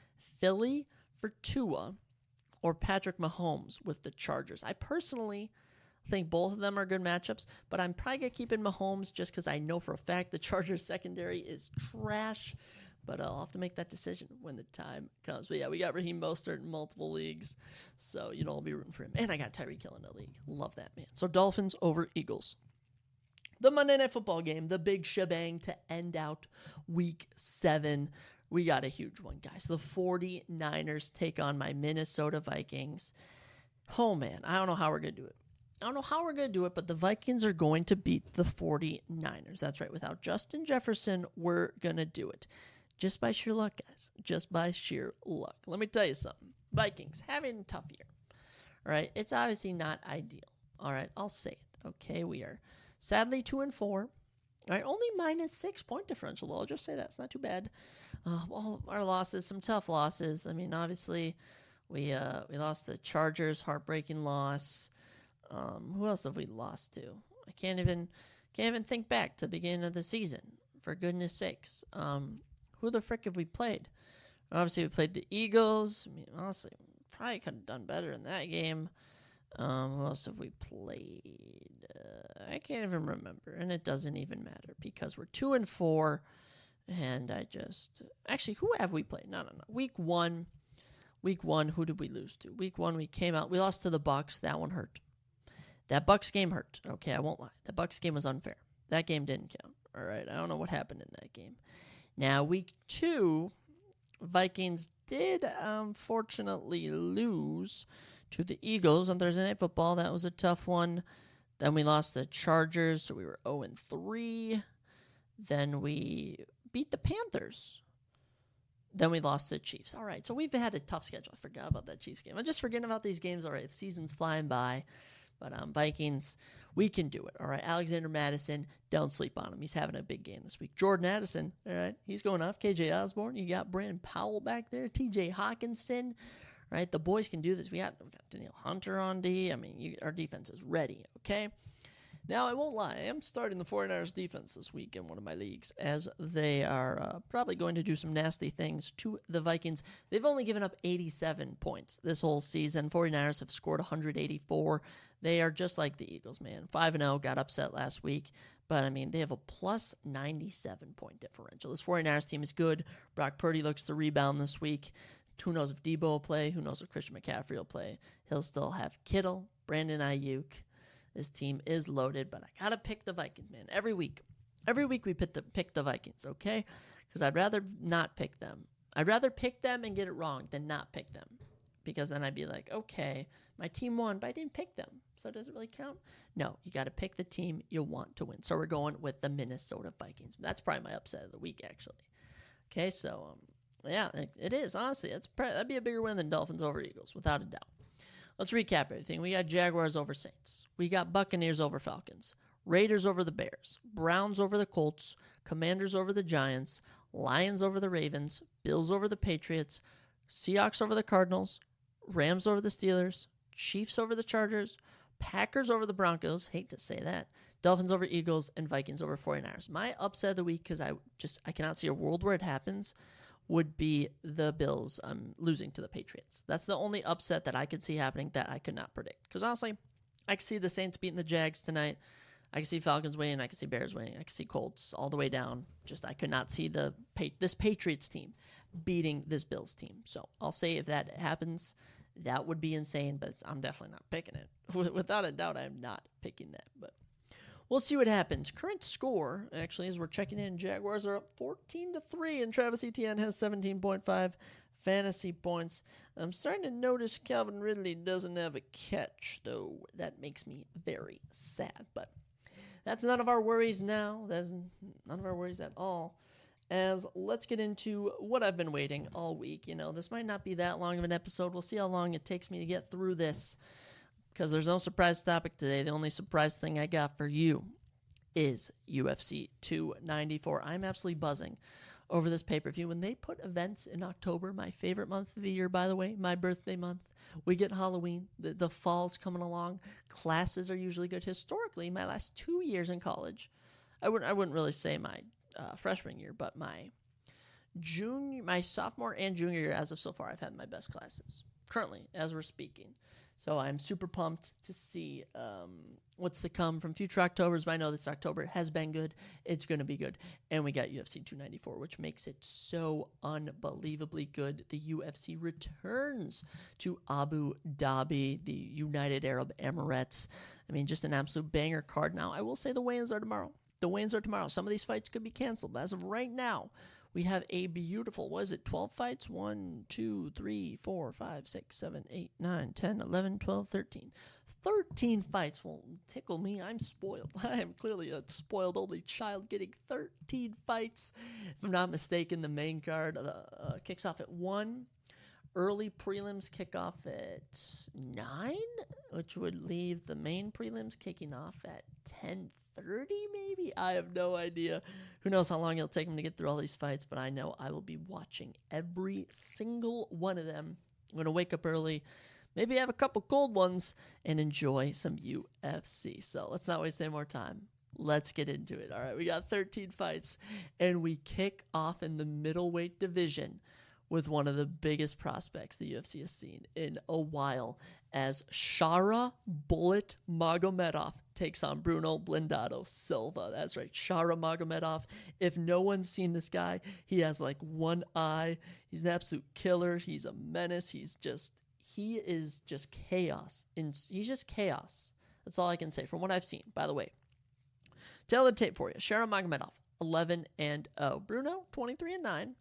Philly for Tua or Patrick Mahomes with the Chargers. I personally think both of them are good matchups, but I'm probably going to keep in Mahomes just because I know for a fact the Chargers secondary is trash. But I'll have to make that decision when the time comes. But yeah, we got Raheem Mostert in multiple leagues. So, I'll be rooting for him. And I got Tyreek Hill in the league. Love that, man. So Dolphins over Eagles. The Monday Night Football game, the big shebang to end out Week 7. We got a huge one, guys. The 49ers take on my Minnesota Vikings. Oh, man. I don't know how we're going to do it. But the Vikings are going to beat the 49ers. That's right. Without Justin Jefferson, we're going to do it. Just by sheer luck, guys. Just by sheer luck. Let me tell you something. Vikings, having a tough year. All right? It's obviously not ideal. All right? I'll say it. Okay? We are sadly 2-4. All right? Only -6 point differential, though. I'll just say that. It's not too bad. All our losses, some tough losses. I mean, obviously, we lost the Chargers, heartbreaking loss. Who else have we lost to? I can't even think back to the beginning of the season, for goodness sakes. Who the frick have we played? Obviously, we played the Eagles. I mean, honestly, probably could have done better in that game. Who else have we played? I can't even remember, and it doesn't even matter because we're 2-4, and actually, who have we played? No. Week 1, who did we lose to? Week 1, we lost to the Bucs. That one hurt. That Bucs game hurt. Okay, I won't lie. The Bucs game was unfair. That game didn't count. All right, I don't know what happened in that game. Now, week 2, Vikings did unfortunately lose to the Eagles on Thursday Night Football. That was a tough one. Then we lost the Chargers, so we were 0-3. Then we beat the Panthers. Then we lost the Chiefs. All right, so we've had a tough schedule. I forgot about that Chiefs game. I'm just forgetting about these games. All right, the season's flying by. But Vikings, we can do it. All right, Alexander Mattison, don't sleep on him. He's having a big game this week. Jordan Addison, all right, he's going off. KJ Osborne, you got Brandon Powell back there. TJ Hawkinson, all right, the boys can do this. We got Danielle Hunter on D. I mean, our defense is ready, okay? Now, I won't lie. I am starting the 49ers defense this week in one of my leagues as they are probably going to do some nasty things to the Vikings. They've only given up 87 points this whole season. 49ers have scored 184. They are just like the Eagles, man. 5-0, got upset last week. But, I mean, they have a plus 97 point differential. This 49ers team is good. Brock Purdy looks to rebound this week. Who knows if Debo will play? Who knows if Christian McCaffrey will play? He'll still have Kittle, Brandon Ayuk. This team is loaded, but I got to pick the Vikings, man. Every week we pick the Vikings, okay? Because I'd rather not pick them. I'd rather pick them and get it wrong than not pick them. Because then I'd be like, okay, my team won, but I didn't pick them. So does it really count? No, you got to pick the team you want to win. So we're going with the Minnesota Vikings. That's probably my upset of the week, actually. Okay, so, yeah, it is. Honestly, that'd be a bigger win than Dolphins over Eagles, without a doubt. Let's recap everything. We got Jaguars over Saints. We got Buccaneers over Falcons. Raiders over the Bears. Browns over the Colts. Commanders over the Giants. Lions over the Ravens. Bills over the Patriots. Seahawks over the Cardinals. Rams over the Steelers. Chiefs over the Chargers. Packers over the Broncos. Hate to say that. Dolphins over Eagles. And Vikings over 49ers. My upset of the week, because I cannot see a world where it happens, would be the Bills losing to the Patriots. That's the only upset that I could see happening that I could not predict. Because honestly, I could see the Saints beating the Jags tonight. I could see Falcons winning. I could see Bears winning. I could see Colts all the way down. Just I could not see this Patriots team beating this Bills team. So I'll say if that happens, that would be insane. But I'm definitely not picking it. Without a doubt, I'm not picking that. But we'll see what happens. Current score, actually, as we're checking in, Jaguars are up 14-3, and Travis Etienne has 17.5 fantasy points. I'm starting to notice Calvin Ridley doesn't have a catch, though. That makes me very sad. But that's none of our worries now. That's none of our worries at all. As let's get into what I've been waiting all week. This might not be that long of an episode. We'll see how long it takes me to get through this, because there's no surprise topic today. The only surprise thing I got for you is UFC 294. I'm absolutely buzzing over this pay-per-view. When they put events in October, my favorite month of the year, by the way, my birthday month, we get Halloween, the fall's coming along, classes are usually good. Historically, my last 2 years in college, I wouldn't really say my freshman year, but my sophomore and junior year, as of so far, I've had my best classes currently as we're speaking. So I'm super pumped to see what's to come from future Octobers. But I know this October has been good. It's going to be good. And we got UFC 294, which makes it so unbelievably good. The UFC returns to Abu Dhabi, the United Arab Emirates. I mean, just an absolute banger card. Now, I will say the weigh-ins are tomorrow. Some of these fights could be canceled, but as of right now, we have a beautiful, 12 fights? 1, 2, 3, 4, 5, 6, 7, 8, 9, 10, 11, 12, 13. 13 fights will tickle me. I'm spoiled. I am clearly a spoiled only child getting 13 fights. If I'm not mistaken, the main card kicks off at 1. Early prelims kick off at 9, which would leave the main prelims kicking off at 10:30 maybe? I have no idea. Who knows how long it'll take them to get through all these fights, but I know I will be watching every single one of them. I'm going to wake up early, maybe have a couple cold ones, and enjoy some UFC. So let's not waste any more time. Let's get into it. All right, we got 13 fights, and we kick off in the middleweight division with one of the biggest prospects the UFC has seen in a while, as Shara Bullet Magomedov takes on Bruno Blindado Silva. That's right, Shara Magomedov. If no one's seen this guy, he has like one eye. He's an absolute killer. He's a menace. He is just chaos. He's just chaos. That's all I can say from what I've seen. By the way, tell the tape for you. Shara Magomedov, 11-0. Bruno, 23-9.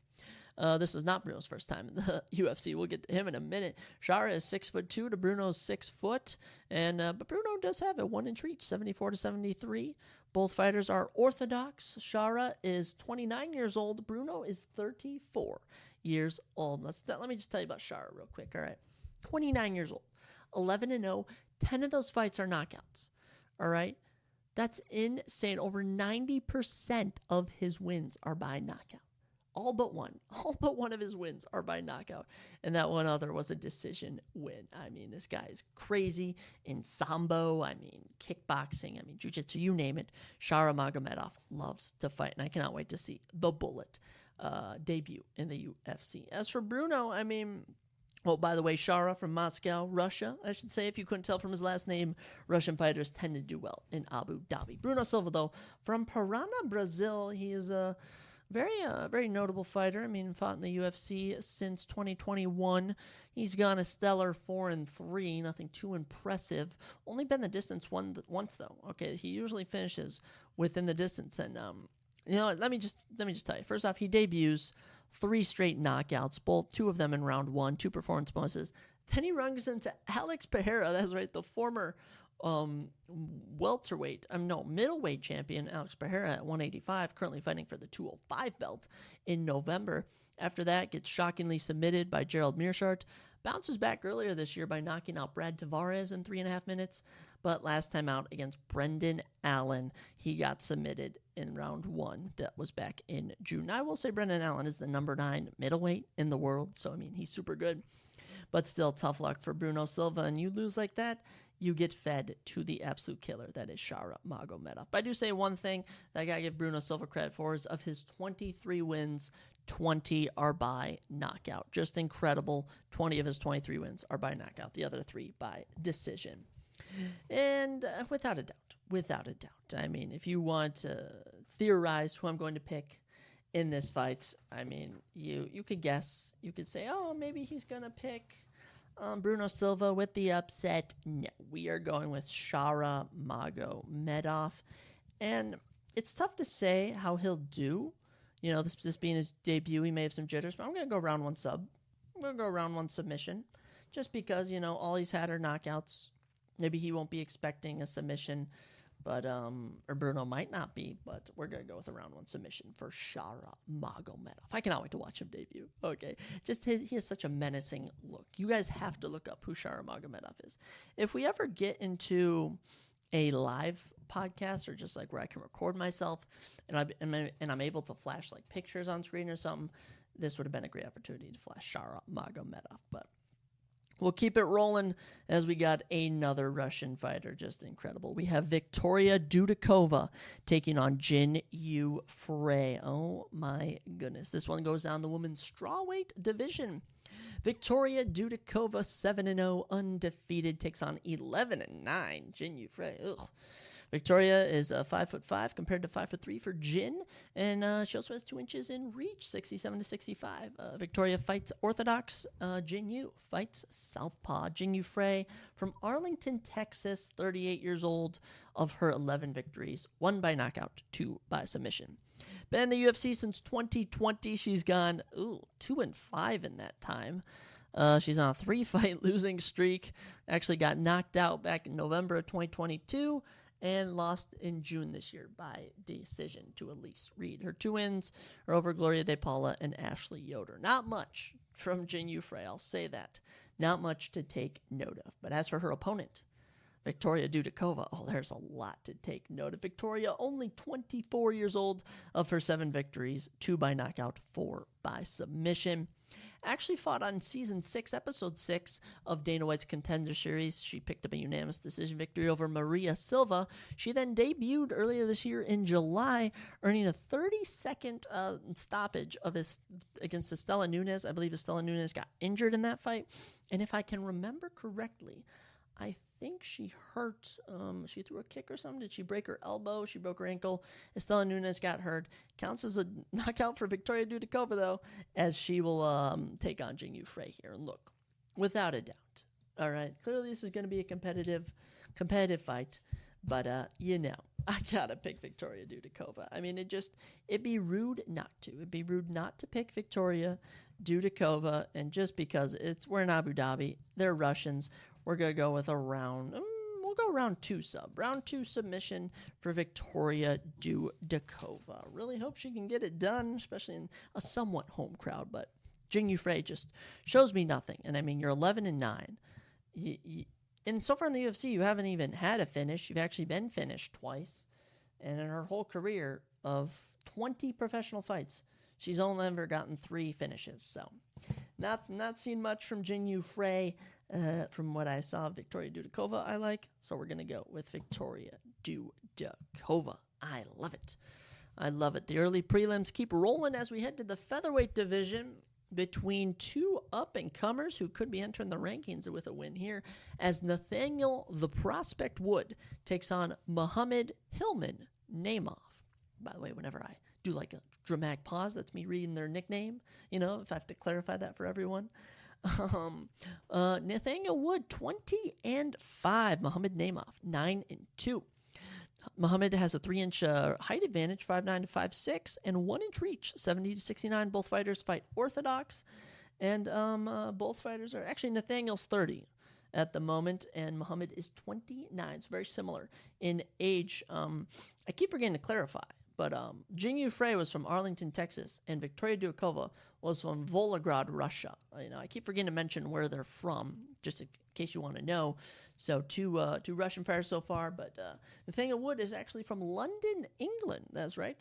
This is not Bruno's first time in the UFC. We'll get to him in a minute. Shara is 6'2" to Bruno's 6 foot, and but Bruno does have a 1-inch reach, 74-73. Both fighters are orthodox. Shara is 29 years old. Bruno is 34 years old. Let me just tell you about Shara real quick. All right, 29 years old, 11-0. 10 of those fights are knockouts. All right, that's insane. Over 90% of his wins are by knockout. All but one of his wins are by knockout, and that one other was a decision win. I mean, this guy is crazy in sambo, kickboxing, jiu-jitsu, you name it. Shara Magomedov loves to fight, and I cannot wait to see the Bullet debut in the UFC. As for Bruno, by the way, Shara from Moscow, Russia, I should say. If you couldn't tell from his last name, Russian fighters tend to do well in Abu Dhabi. Bruno Silva, though, from Parana, Brazil. He is a very notable fighter. Fought in the UFC since 2021. He's gone a stellar 4-3, nothing too impressive. Only been the distance once though. Okay, he usually finishes within the distance. And let me just tell you. First off, he debuts 3 straight knockouts, two of them in round 1, 2 performance bonuses. Then he runs into Alex Pereira. That's right, the former middleweight champion Alex Pereira at 185, currently fighting for the 205 belt in November. After that, gets shockingly submitted by Gerald Meerschaert, bounces back earlier this year by knocking out Brad Tavares in 3.5 minutes, but last time out against Brendan Allen, he got submitted in round 1. That was back in June. I will say Brendan Allen is the number 9 middleweight in the world, so he's super good, but still tough luck for Bruno Silva, and you lose like that, you get fed to the absolute killer that is Shara Magomedov. But I do say one thing that I got to give Bruno Silva credit for is of his 23 wins, 20 are by knockout. Just incredible. 20 of his 23 wins are by knockout. The other 3 by decision. And without a doubt, if you want to theorize who I'm going to pick in this fight, you could guess. You could say, maybe he's going to pick Bruno Silva with the upset. No, we are going with Shara Magomedov. And it's tough to say how he'll do. This being his debut, he may have some jitters, but I'm going to go round 1 sub. I'm going to go round 1 submission. Just because, all he's had are knockouts. Maybe he won't be expecting a submission. But, or Bruno might not be, but we're going to go with a round 1 submission for Shara Magomedov. I cannot wait to watch him debut. Okay. He has such a menacing look. You guys have to look up who Shara Magomedov is. If we ever get into a live podcast or just like where I can record myself and I'm able to flash like pictures on screen or something, this would have been a great opportunity to flash Shara Magomedov. But we'll keep it rolling as we got another Russian fighter. Just incredible. We have Victoria Dudikova taking on Jin Yu Frey. Oh my goodness. This one goes down the women's strawweight division. Victoria Dudikova, 7-0, undefeated, takes on 11-9 Jin Yu Frey. Ugh. Victoria is 5'5" compared to 5'3" for Jin, and she also has 2 inches in reach, 67 to 65. Victoria fights orthodox. Jin Yu fights southpaw. Jin Yu Frey from Arlington, Texas, 38 years old. Of her 11 victories, 1 by knockout, 2 by submission. Been in the UFC since 2020. She's gone 2-5 in that time. She's on a 3-fight losing streak. Actually got knocked out back in November of 2022 and lost in June this year by decision to Elise Reed. Her 2 wins are over Gloria De Paula and Ashley Yoder. Not much from Jin Yu Frey, I'll say that. Not much to take note of. But as for her opponent, Victoria Dudikova, there's a lot to take note of. Victoria, only 24 years old. Of her 7 victories, 2 by knockout, 4 by submission. Actually fought on Season 6, Episode 6 of Dana White's Contender Series. She picked up a unanimous decision victory over Maria Silva. She then debuted earlier this year in July, earning a 30-second stoppage against Estela Nunes. I believe Estela Nunes got injured in that fight. And if I can remember correctly, I think she hurt, she threw a kick or something. Did she break her elbow? She broke her ankle. Estela Nunes got hurt. Counts as a knockout for Victoria Dudikova, though, as she will take on Jin Yu Frey here. And look, without a doubt, all right, clearly this is going to be a competitive fight, but, I got to pick Victoria Dudikova. I mean, it'd be rude not to. It'd be rude not to pick Victoria Dudikova, and just because we're in Abu Dhabi, they're Russians, we're going to go with we'll go round 2 sub. Round 2 submission for Victoria Dudikova. Really hope she can get it done, especially in a somewhat home crowd. But Jin Yu Frey just shows me nothing. And I mean, you're 11-9. And so far in the UFC, you haven't even had a finish. You've actually been finished twice. And in her whole career of 20 professional fights, she's only ever gotten 3 finishes. So not seen much from Jin Yu Frey. From what I saw, Victoria Dudikova I like, so we're going to go with Victoria Dudikova. I love it. I love it. The early prelims keep rolling as we head to the featherweight division between 2 up-and-comers who could be entering the rankings with a win here, as Nathaniel the Prospect Wood takes on Muhammad Hillman Naimov. By the way, whenever I do like a dramatic pause, that's me reading their nickname, if I have to clarify that for everyone. Nathaniel Wood, 20-5. Muhammad Naimov, 9-2. Muhammad has a 3-inch height advantage, 5'9" to 5'6", and 1-inch reach, 70 to 69. Both fighters fight orthodox, and both fighters are actually Nathaniel's 30 at the moment, and Muhammad is 29. It's very similar in age. I keep forgetting to clarify, but Jin Yu Frey was from Arlington, Texas, and Victoria Dudikova was from Volgograd, Russia. I keep forgetting to mention where they're from, just in case you want to know. So two Russian fighters so far, but Nathaniel Wood is actually from London, England. That's right,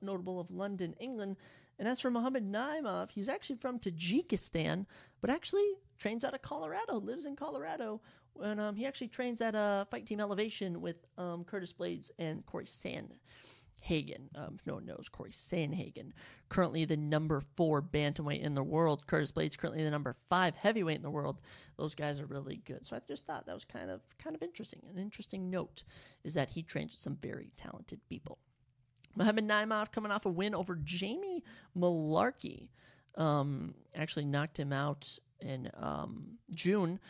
notable of London, England. And as for Muhammad Naimov, he's actually from Tajikistan, but actually trains out of Colorado, lives in Colorado. And he actually trains at Fight Team Elevation with Curtis Blades and Corey Sandhagen. If no one knows, Corey Sandhagen, currently the number 4 bantamweight in the world. Curtis Blades currently the number 5 heavyweight in the world. Those guys are really good. So I just thought that was kind of interesting. An interesting note is that he trains with some very talented people. Muhammad Naimov coming off a win over Jamie Malarkey. Actually knocked him out in June.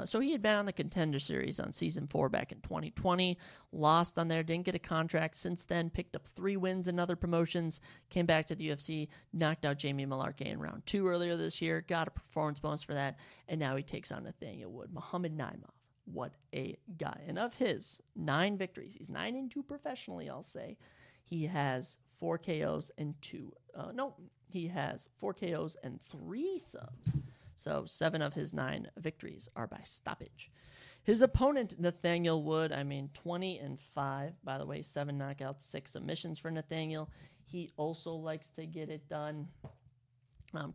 So he had been on the Contender Series on Season 4 back in 2020, lost on there, didn't get a contract. Since then, picked up 3 wins in other promotions, came back to the UFC, knocked out Jamie Malarkey in round 2 earlier this year, got a performance bonus for that, and now he takes on Nathaniel Wood. Muhammad Naimov, What a guy. And of his 9 victories, he's 9-2 professionally, I'll say. He has 4 KOs and 2. He has 4 KOs and 3 subs. So 7 of his 9 victories are by stoppage. His opponent, Nathaniel Wood, 20-5, by the way, 7 knockouts, 6 submissions for Nathaniel. He also likes to get it done.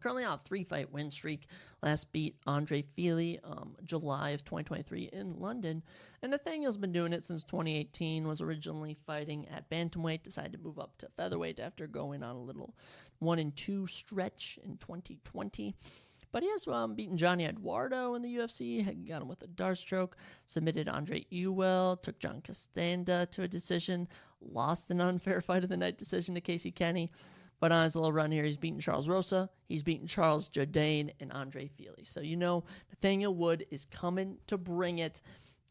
Currently on a 3-fight win streak. Last beat Andre Feely, July of 2023 in London. And Nathaniel's been doing it since 2018, was originally fighting at bantamweight, decided to move up to featherweight after going on a little 1-2 stretch in 2020. But he has beaten Johnny Eduardo in the UFC, had got him with a dart stroke, submitted Andre Ewell, took John Castanda to a decision, lost an unfair fight of the night decision to Casey Kenny. But on his little run here, he's beaten Charles Rosa, he's beaten Charles Jourdain, and Andre Feely. So Nathaniel Wood is coming to bring it.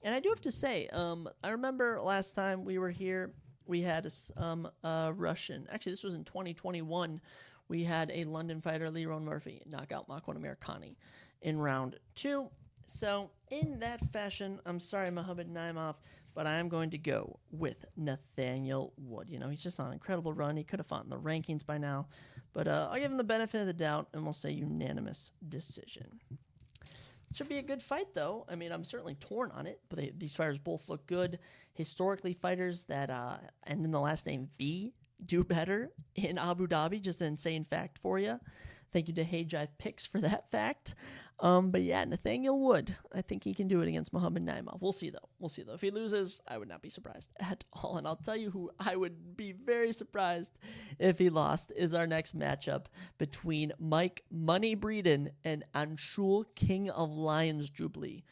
And I do have to say, I remember last time we were here, we had a Russian. Actually, this was in 2021. We had a London fighter, Leron Murphy, knock out Makwan Amerikani in round 2. So in that fashion, I'm sorry, Muhammad Naimov, but I am going to go with Nathaniel Wood. He's just on an incredible run. He could have fought in the rankings by now. But I'll give him the benefit of the doubt, and we'll say unanimous decision. Should be a good fight, though. I'm certainly torn on it, but these fighters both look good. Historically, fighters that end in the last name V do better in Abu Dhabi. Just an insane fact for you. Thank you to Hey Jive Picks for that fact. But yeah, Nathaniel Wood, I think he can do it against Muhammad Naimov. We'll see, though. If he loses, I would not be surprised at all. And I'll tell you who I would be very surprised if he lost is our next matchup between Mike Money Breeden and Anshul King of Lions Jubilee.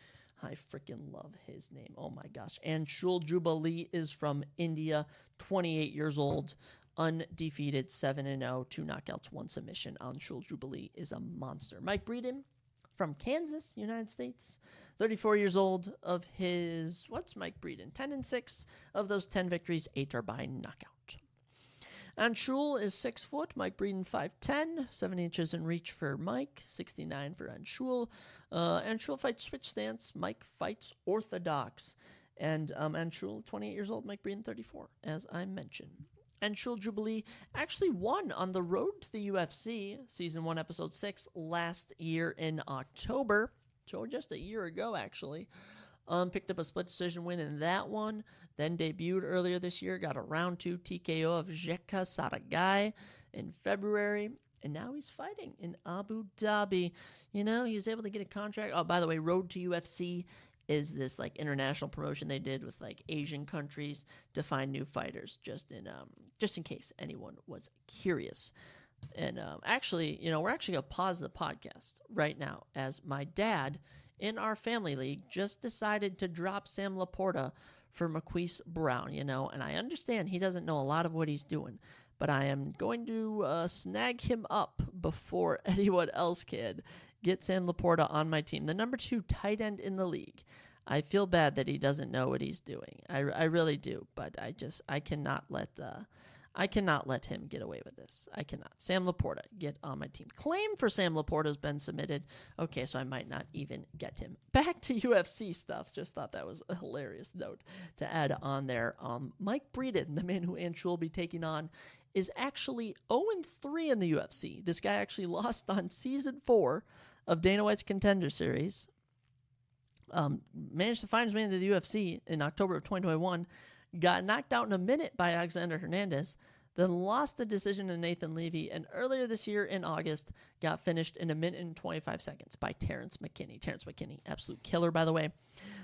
I freaking love his name. Oh my gosh. Anshul Jubilee is from India, 28 years old. Undefeated, 7-0, 2 knockouts, 1 submission. Anshul Jubilee is a monster. Mike Breeden from Kansas, United States, 34 years old. Of his, what's Mike Breeden? 10-6. Of those 10 victories, 8 are by knockout. Anshul is 6 foot. Mike Breeden 5'10", 7 inches in reach for Mike, 69 for Anshul. Anshul fights switch stance. Mike fights orthodox. And Anshul, 28 years old. Mike Breeden, 34, as I mentioned. Anshul Jubilee actually won on the road to the UFC, Season 1, Episode 6, last year in October. So just a year ago, actually. Picked up a split decision win in that one. Then debuted earlier this year. Got a round 2 TKO of Jeka Saragai in February. And now he's fighting in Abu Dhabi. He was able to get a contract. Oh, by the way, Road to UFC is this international promotion they did with Asian countries to find new fighters, just in case anyone was curious. And actually, we're actually going to pause the podcast right now as my dad in our family league just decided to drop Sam Laporta for Marquise Brown, and I understand he doesn't know a lot of what he's doing, but I am going to snag him up before anyone else can. Get Sam Laporta on my team, the number 2 tight end in the league. I feel bad that he doesn't know what he's doing. I really do, but I cannot let him get away with this. I cannot. Sam Laporta, get on my team. Claim for Sam Laporta has been submitted. Okay, so I might not even get him. Back to UFC stuff. Just thought that was a hilarious note to add on there. Mike Breeden, the man who Anshul will be taking on, is actually 0-3 in the UFC. This guy actually lost on Season 4 of Dana White's Contender Series. Managed to find his way into the UFC in October of 2021. Got knocked out in a minute by Alexander Hernandez. Then lost the decision to Nathan Levy. And earlier this year in August, got finished in 1 minute and 25 seconds by Terrence McKinney. Terrence McKinney, absolute killer, by the way.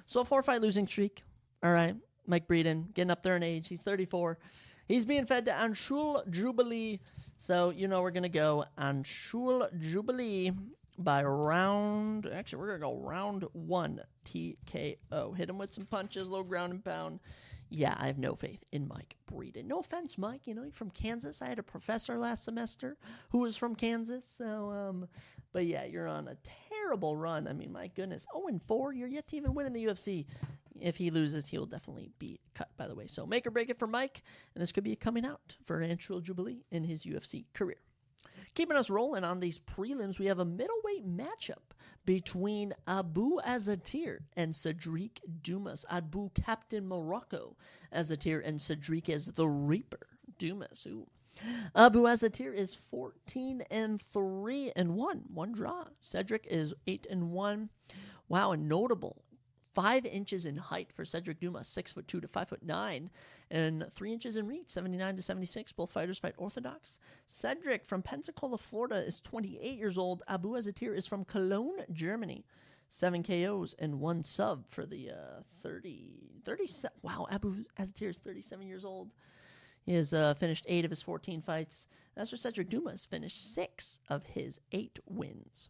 So a 4-fight losing streak. All right. Mike Breeden, getting up there in age. He's 34. He's being fed to Anshul Jubilee. So, we're going to go Anshul Jubilee by round. Actually, we're going to go round 1 TKO. Hit him with some punches, low ground and pound. Yeah, I have no faith in Mike Breeden. No offense, Mike. You're from Kansas. I had a professor last semester who was from Kansas. So, but yeah, you're on a terrible run. My goodness. 0-4. You're yet to even win in the UFC. If he loses, he'll definitely be cut, by the way. So make or break it for Mike, and this could be a coming out for Anshul Jubilee in his UFC career. Keeping us rolling on these prelims, we have a middleweight matchup between Abu Azatir and Cedric Dumas. Abu, Captain Morocco Azatir, and Cedric is the Reaper Dumas. Ooh. Abu Azatir is 14-3 and 1 draw. Cedric is 8-1. Wow, a notable 5 inches in height for Cedric Dumas, 6'2" to 5'9", and 3 inches in reach, 79 to 76. Both fighters fight orthodox. Cedric from Pensacola, Florida, is 28 years old. Abu Azatir is from Cologne, Germany. 7 KOs and 1 sub for the 37. Wow, Abu Azatir is 37 years old. He has finished 8 of his 14 fights. As for Cedric Dumas, finished 6 of his 8 wins.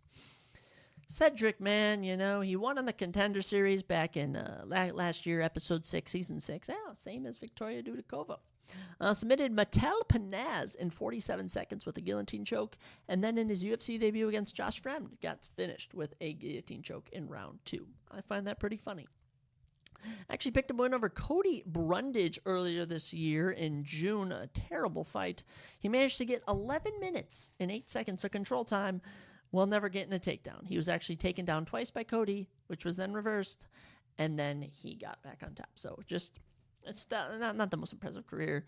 Cedric, man, you know, he won on the Contender Series back in last year, Episode 6, Season 6. Yeah, same as Victoria Dudikova. Submitted Mattel Panaz in 47 seconds with a guillotine choke, and then in his UFC debut against Josh Fremd, got finished with a guillotine choke in round 2. I find that pretty funny. Actually picked up a win over Cody Brundage earlier this year in June. A terrible fight. He managed to get 11 minutes and 8 seconds of control time while never getting a takedown. He was actually taken down twice by Cody, which was then reversed, and then he got back on top. So just, it's not the most impressive career.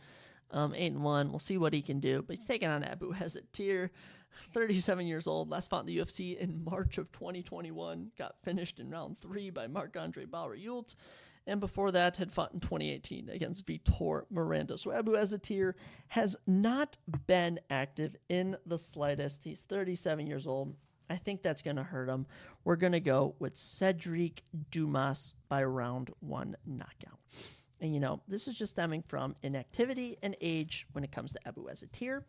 8-1. We'll see what he can do. But he's taking on Abu Azatir, 37 years old. Last fought in the UFC in March of 2021. Got finished in round 3 by Marc-Andre Barriult. And before that, had fought in 2018 against Vitor Miranda. So Abu Azatir has not been active in the slightest. He's 37 years old. I think that's going to hurt him. We're going to go with Cedric Dumas by round 1 knockout. And, you know, this is just stemming from inactivity and age when it comes to Abu Azatir.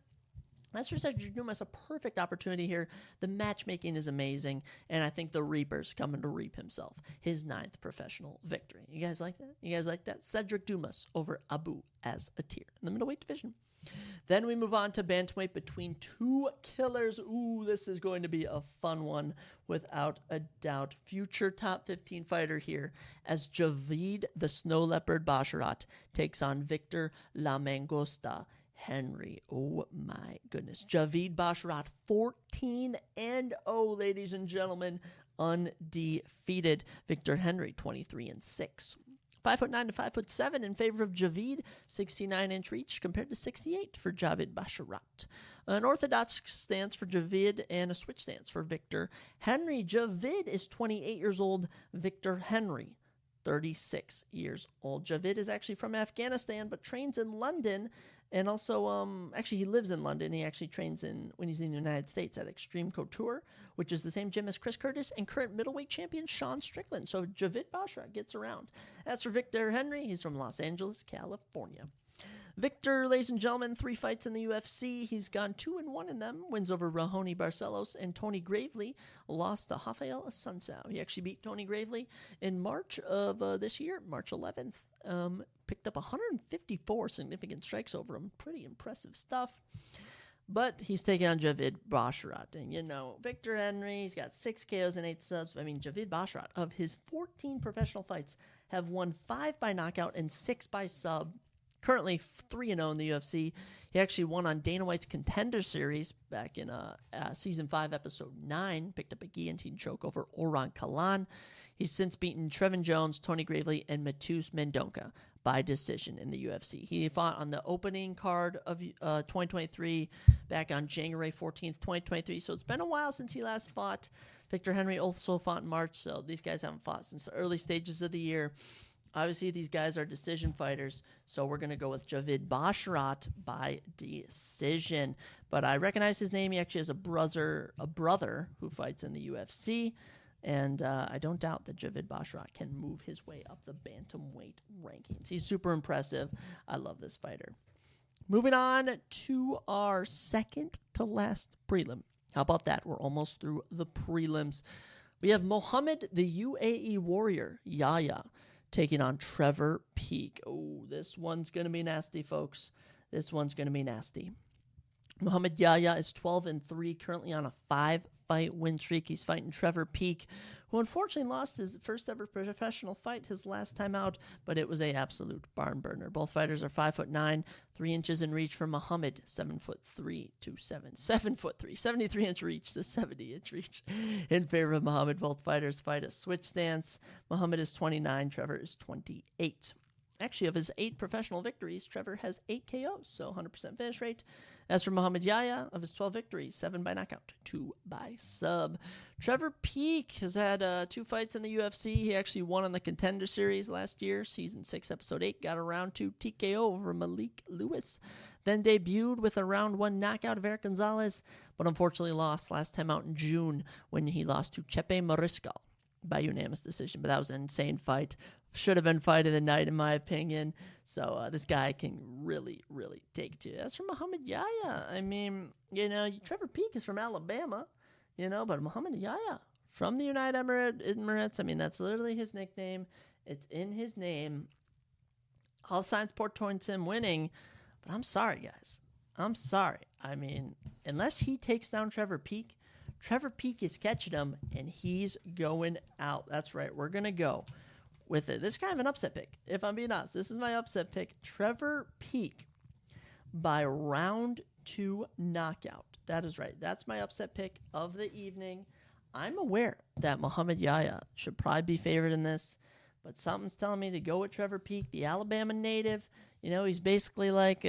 As for Cedric Dumas, a perfect opportunity here. The matchmaking is amazing, and I think the Reaper's coming to reap himself his 9th professional victory. You guys like that? You guys like that? Cedric Dumas over Abu Azatir in the middleweight division. Then we move on to bantamweight between 2 killers. Ooh, this is going to be a fun one without a doubt. Future top 15 fighter here as Javid the Snow Leopard Basharat takes on Victor La Mangosta Henry. Oh my goodness. Javid Basharat, 14-0, ladies and gentlemen, undefeated. Victor Henry, 23-6. 5'9" to 5'7" in favor of Javid, 69-inch reach compared to 68 for Javid Basharat. An orthodox stance for Javid and a switch stance for Victor Henry. Javid is 28 years old. Victor Henry, 36 years old. Javid is actually from Afghanistan, but trains in London. And also, actually, he lives in London. He actually trains when he's in the United States at Extreme Couture, which is the same gym as Chris Curtis and current middleweight champion Sean Strickland. So Javid Basharat gets around. As for Victor Henry, he's from Los Angeles, California. Victor, ladies and gentlemen, 3 fights in the UFC. He's gone 2-1 in them. Wins over Rahoni Barcelos and Tony Gravely. Lost to Rafael Assunção. He actually beat Tony Gravely in March of this year, March 11th. Picked up 154 significant strikes over him. Pretty impressive stuff. But he's taking on Javid Basharat. And, you know, Victor Henry, he's got 6 KOs and 8 subs. I mean, Javid Basharat, of his 14 professional fights, have won 5 by knockout and 6 by sub. Currently 3-0 in the UFC. He actually won on Dana White's Contender Series back in Season 5, Episode 9. Picked up a guillotine choke over Oran Kalan. He's since beaten Trevin Jones, Tony Gravely, and Matheus Mendonça by decision in the UFC. He fought on the opening card of 2023 back on January 14th, 2023. So it's been a while since he last fought. Victor Henry also fought in March, so these guys haven't fought since the early stages of the year. Obviously, these guys are decision fighters, so we're going to go with Javid Basharat by decision. But I recognize his name. He actually has a brother who fights in the UFC, and I don't doubt that Javid Basharat can move his way up the bantamweight rankings. He's super impressive. I love this fighter. Moving on to our second to last prelim. How about that? We're almost through the prelims. We have Mohammed the UAE Warrior, Yahya, taking on Trevor Peak. Oh, this one's going to be nasty, folks. This one's going to be nasty. Mohammed Yahya is 12-3, currently on a 5-fight 5-fight win streak. He's fighting Trevor Peek, who unfortunately lost his first ever professional fight his last time out, but it was a absolute barn burner. Both fighters are 5'9", 3 inches in reach for Muhammad, 7'3" to 73-inch reach to 70-inch reach in favor of Muhammad. Both fighters fight a switch stance. Muhammad is 29, Trevor is 28. Actually, of his 8 professional victories, Trevor has 8 KOs, so 100% finish rate. As for Muhammad Yahya, of his 12 victories, 7 by knockout, 2 by sub. Trevor Peek has had 2 fights in the UFC. He actually won on the Contender Series last year, Season 6, Episode 8, got a round 2 TKO over Malik Lewis. Then debuted with a round 1 knockout of Eric Gonzalez, but unfortunately lost last time out in June when he lost to Chepe Mariscal by unanimous decision. But that was an insane fight. Should have been fight of the night, in my opinion. So this guy can really, really take to. As for Muhammad Yahya, I mean, Trevor Peek is from Alabama, but Muhammad Yahya from the United Emirates. I mean, that's literally his nickname. It's in his name. All signs point towards him winning. But I'm sorry, guys. I'm sorry. I mean, unless he takes down Trevor Peek is catching him, and he's going out. That's right. We're going to go with it. This is kind of an upset pick, if I'm being honest. This is my upset pick. Trevor Peek by round 2 knockout. That is right. That's my upset pick of the evening. I'm aware that Muhammad Yahya should probably be favored in this, but something's telling me to go with Trevor Peek, the Alabama native. He's basically like,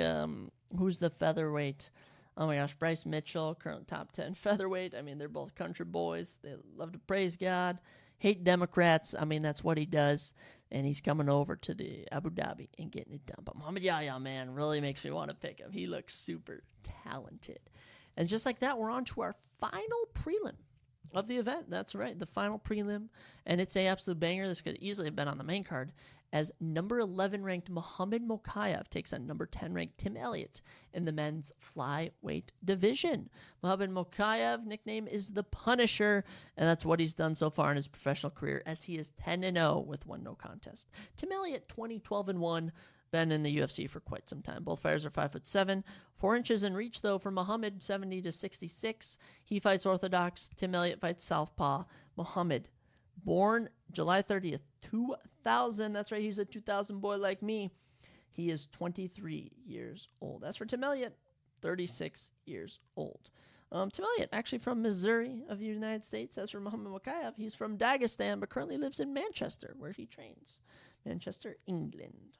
who's the featherweight? Oh my gosh, Bryce Mitchell, current top 10 featherweight. I mean, they're both country boys. They love to praise God, hate Democrats. I mean, that's what he does. And he's coming over to the Abu Dhabi and getting it done. But Muhammad Yahya, man, really makes me want to pick him. He looks super talented. And just like that, we're on to our final prelim of the event. That's right, the final prelim. And it's an absolute banger. This could easily have been on the main card, as number 11 ranked Muhammad Mokaev takes on number 10 ranked Tim Elliott in the men's flyweight division. Muhammad Mokaev, nickname is the Punisher, and that's what he's done so far in his professional career, as he is 10-0 with 1 no contest. Tim Elliott, 20-12-1, been in the UFC for quite some time. Both fighters are 5'7", 4 inches in reach though for Muhammad, 70-66. He fights orthodox. Tim Elliott fights southpaw. Muhammad, born July 30th, 2000. That's right, he's a 2000 boy like me. He is 23 years old. As for Tim Elliott, 36 years old. Tim Elliott, actually from Missouri of the United States. As for Muhammad Mokaev, he's from Dagestan, but currently lives in Manchester, where he trains. Manchester, England.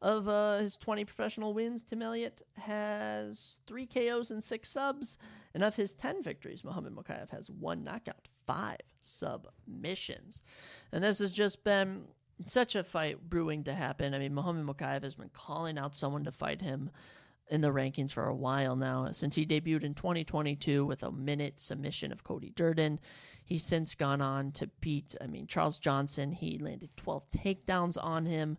Of his 20 professional wins, Tim Elliott has 3 KOs and 6 subs. And of his 10 victories, Muhammad Mokaev has 1 knockout, 5 submissions. And this has just been such a fight brewing to happen. I mean, Muhammad Mokaev has been calling out someone to fight him in the rankings for a while now. Since he debuted in 2022 with a minute submission of Cody Durden, he's since gone on to beat, Charles Johnson. He landed 12 takedowns on him.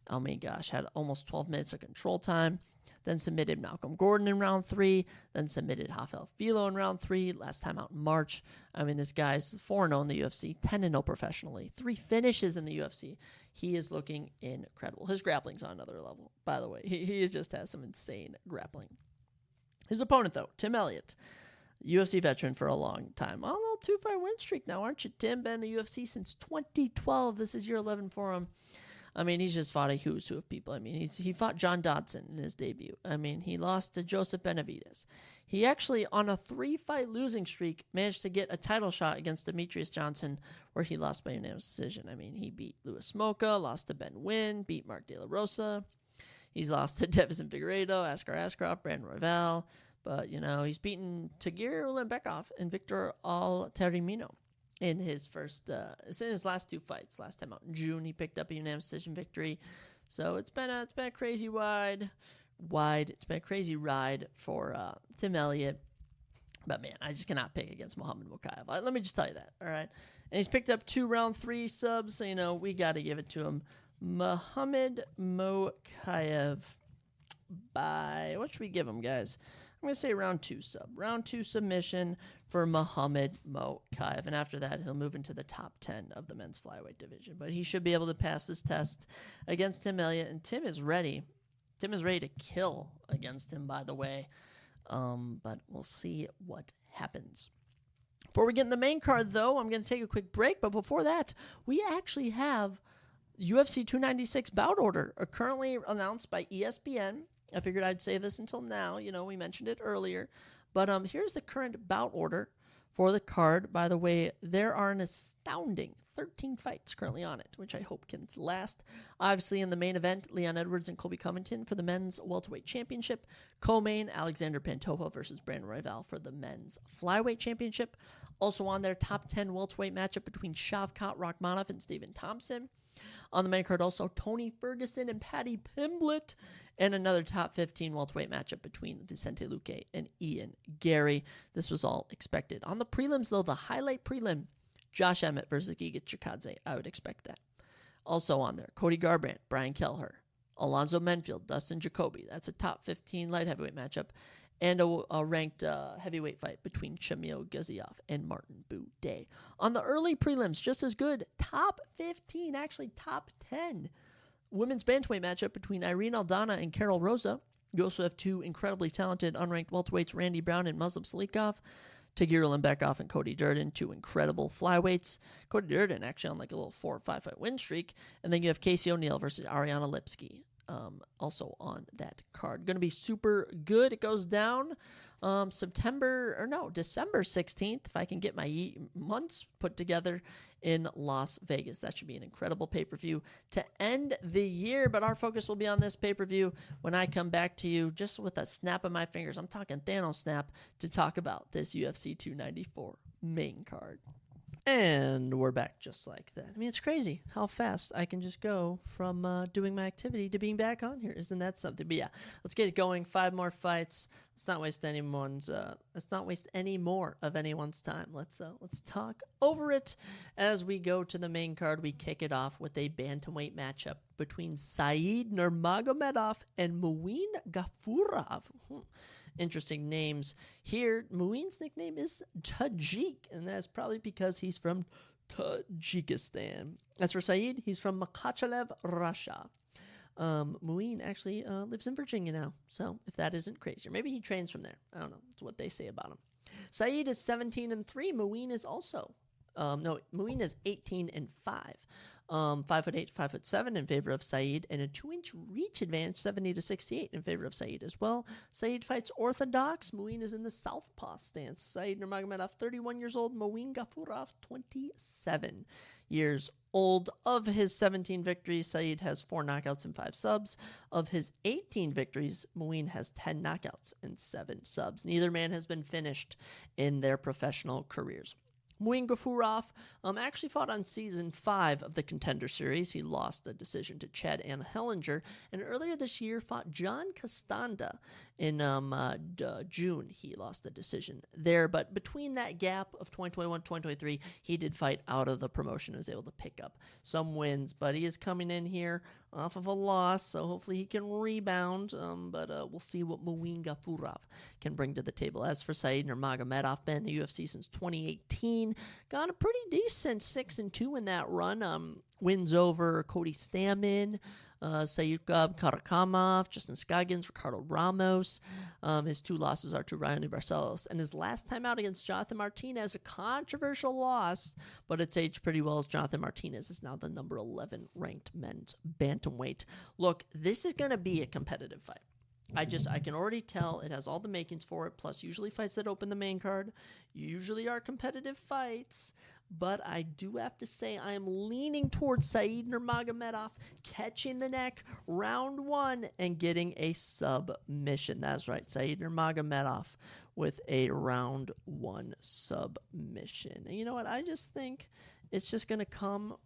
Oh my gosh, had almost 12 minutes of control time. Then submitted Malcolm Gordon in round 3. Then submitted Rafael Filo in round 3. Last time out in March. This guy's 4-0 in the UFC, 10-0 professionally. 3 finishes in the UFC. He is looking incredible. His grappling's on another level, by the way. He just has some insane grappling. His opponent, though, Tim Elliott, UFC veteran for a long time. On a little 2-fight win streak now, aren't you, Tim? Been in the UFC since 2012. This is year 11 for him. He's just fought a who's who of people. He fought John Dodson in his debut. He lost to Joseph Benavidez. He actually, on a 3-fight losing streak, managed to get a title shot against Demetrius Johnson, where he lost by unanimous decision. He beat Louis Smolka, lost to Ben Wynn, beat Mark De La Rosa. He's lost to Devison Figueiredo, Askar Askarov, Brandon Royval. But, he's beaten Tagir Ulanbekov and Victor Altamirano. In his last 2 fights. Last time out in June, he picked up a unanimous decision victory. So it's been a crazy wide. It's been a crazy ride for Tim Elliott. But man, I just cannot pick against Muhammad Mokaev. Let me just tell you that. All right, and he's picked up 2 round 3 subs. So we got to give it to him. Muhammad Mokaev by, what should we give him, guys? I'm going to say round 2 sub. Round 2 submission for Muhammad Mokaev. And after that, he'll move into the top 10 of the men's flyweight division. But he should be able to pass this test against Tim Elliott. And Tim is ready. Tim is ready to kill against him, by the way. But we'll see what happens. Before we get in the main card, though, I'm going to take a quick break. But before that, we actually have UFC 296 bout order currently announced by ESPN. I figured I'd save this until now. We mentioned it earlier. But here's the current bout order for the card. By the way, there are an astounding 13 fights currently on it, which I hope can last. Obviously, in the main event, Leon Edwards and Colby Covington for the men's welterweight championship. Co-main, Alexander Pantoja versus Brandon Royval for the men's flyweight championship. Also on their top 10 welterweight matchup between Shavkat Rakhmonov and Stephen Thompson. On the main card, also Tony Ferguson and Paddy Pimblett, and another top 15 welterweight matchup between Vicente Luque and Ian Gary. This was all expected. On the prelims, though, the highlight prelim, Josh Emmett versus Giga Chikadze. I would expect that. Also on there, Cody Garbrandt, Brian Kelleher, Alonzo Menfield, Dustin Jacoby. That's a top 15 light heavyweight matchup. And a ranked heavyweight fight between Shamil Gaziev and Martin Buday. On the early prelims, just as good, top 15, actually top 10. Women's bantamweight matchup between Irene Aldana and Carol Rosa. You also have two incredibly talented unranked welterweights, Randy Brown and Muslim Salikov. Tagir Lembekoff and Cody Durden, two incredible flyweights. Cody Durden actually on like a little 4 or 5 fight win streak. And then you have Casey O'Neill versus Ariana Lipski. Also on that card. Going to be super good. It goes down December 16th, if I can get my months put together in Las Vegas. That should be an incredible pay-per-view to end the year, but our focus will be on this pay-per-view when I come back to you just with a snap of my fingers. I'm talking Thanos snap to talk about this UFC 294 main card. And we're back just like that. I mean, it's crazy how fast I can just go from doing my activity to being back on here. Isn't that something? But yeah, let's get it going. 5 more fights. Let's not waste any more of anyone's time. Let's talk over it as we go to the main card. We kick it off with a bantamweight matchup between Said Nurmagomedov and Muin Gafurov. Interesting names here. Muin's nickname is Tajik, and that's probably because he's from Tajikistan. As for Said, he's from Makachev, Russia. Muin actually lives in Virginia now, so if that isn't crazy. Or maybe he trains from there. I don't know. It's what they say about him. Said is 17-3. Muin is also... Muin is 18-5. 5'8", 5'7" in favor of Said, and a 2-inch reach advantage, 70-68 in favor of Said as well. Said fights orthodox. Muin is in the southpaw stance. Said Nurmagomedov, 31 years old. Muin Gafurov, 27 years old. Of his 17 victories, Said has 4 knockouts and 5 subs. Of his 18 victories, Muin has 10 knockouts and 7 subs. Neither man has been finished in their professional careers. Muin Gafurov actually fought on Season 5 of the Contender Series. He lost a decision to Chad Hellinger, and earlier this year fought John Castanda in June. He lost a decision there, but between that gap of 2021-2023, he did fight out of the promotion and was able to pick up some wins, but he is coming in here off of a loss, so hopefully he can rebound, but we'll see what Muin Gafurov can bring to the table. As for Said Nurmagomedov, been in the UFC since 2018, got a pretty decent 6-2 in that run. Wins over Cody Stamann, Sayukab Karakamov, Justin Scoggins, Ricardo Ramos. His 2 losses are to Ryan Barcelos. And his last time out against Jonathan Martinez, a controversial loss, but it's aged pretty well as Jonathan Martinez is now the number 11 ranked men's bantamweight. Look, this is going to be a competitive fight. I can already tell it has all the makings for it. Plus, usually fights that open the main card usually are competitive fights. But I do have to say I am leaning towards Said Nurmagomedov catching the neck round 1 and getting a submission. That's right, Said Nurmagomedov with a round 1 submission. And you know what? I just think it's just going to come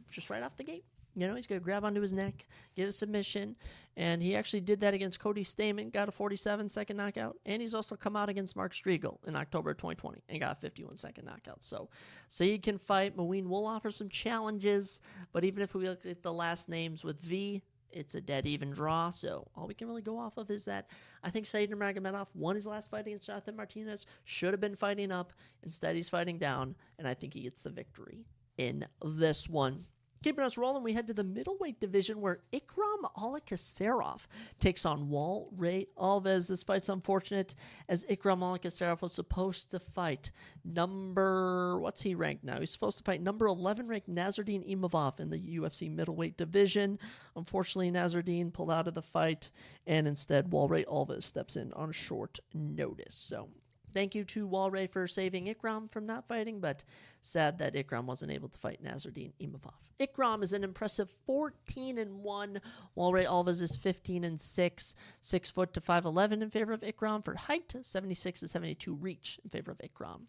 just right off the gate. You know, he's going to grab onto his neck, get a submission, and he actually did that against Cody Stamann, got a 47-second knockout, and he's also come out against Mark Striegel in October 2020 and got a 51-second knockout. So Said can fight. Muin will offer some challenges, but even if we look at the last names with V, it's a dead even draw, so all we can really go off of is that I think Said Nurmagomedov won his last fight against Jonathan Martinez, should have been fighting up, instead he's fighting down, and I think he gets the victory in this one. Keeping us rolling, we head to the middleweight division where Ikram Alikasarov takes on Ray Alves. This fight's unfortunate as Ikram Alikasarov was supposed to fight what's he ranked now? He's supposed to fight number 11 ranked Nasruddin Imavov in the UFC middleweight division. Unfortunately, Nasruddin pulled out of the fight, and instead Ray Alves steps in on short notice. So thank you to Ray for saving Ikram from not fighting, but sad that Ikram wasn't able to fight Nasruddin Imavov. Ikram is an impressive 14-1, while Ray Alves is 15-6, 6 foot to 5'11" in favor of Ikram for height, 76 to 72 reach in favor of Ikram.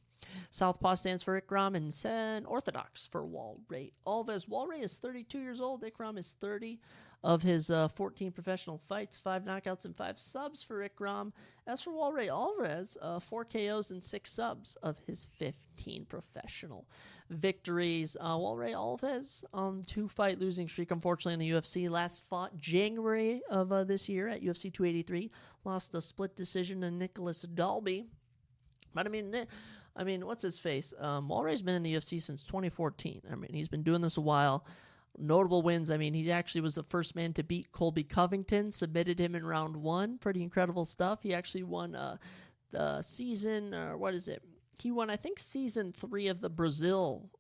Southpaw stands for Ikram and Orthodox for Ray Alves. Ray is 32 years old. Ikram is 30. Of his 14 professional fights, 5 knockouts and 5 subs for Ikram. As for Ray Alves, 4 KOs and 6 subs of his 15 professional victories. Ray Alves, 2-fight losing streak, unfortunately, in the UFC. Last fought January of this year at UFC 283. Lost a split decision to Nicholas Dalby. But I mean, what's his face? Ray's been in the UFC since 2014. I mean, he's been doing this a while. Notable wins. I mean, he actually was the first man to beat Colby Covington, submitted him in round 1. Pretty incredible stuff. He actually won the season, He won, I think, season 3 of the Brazil.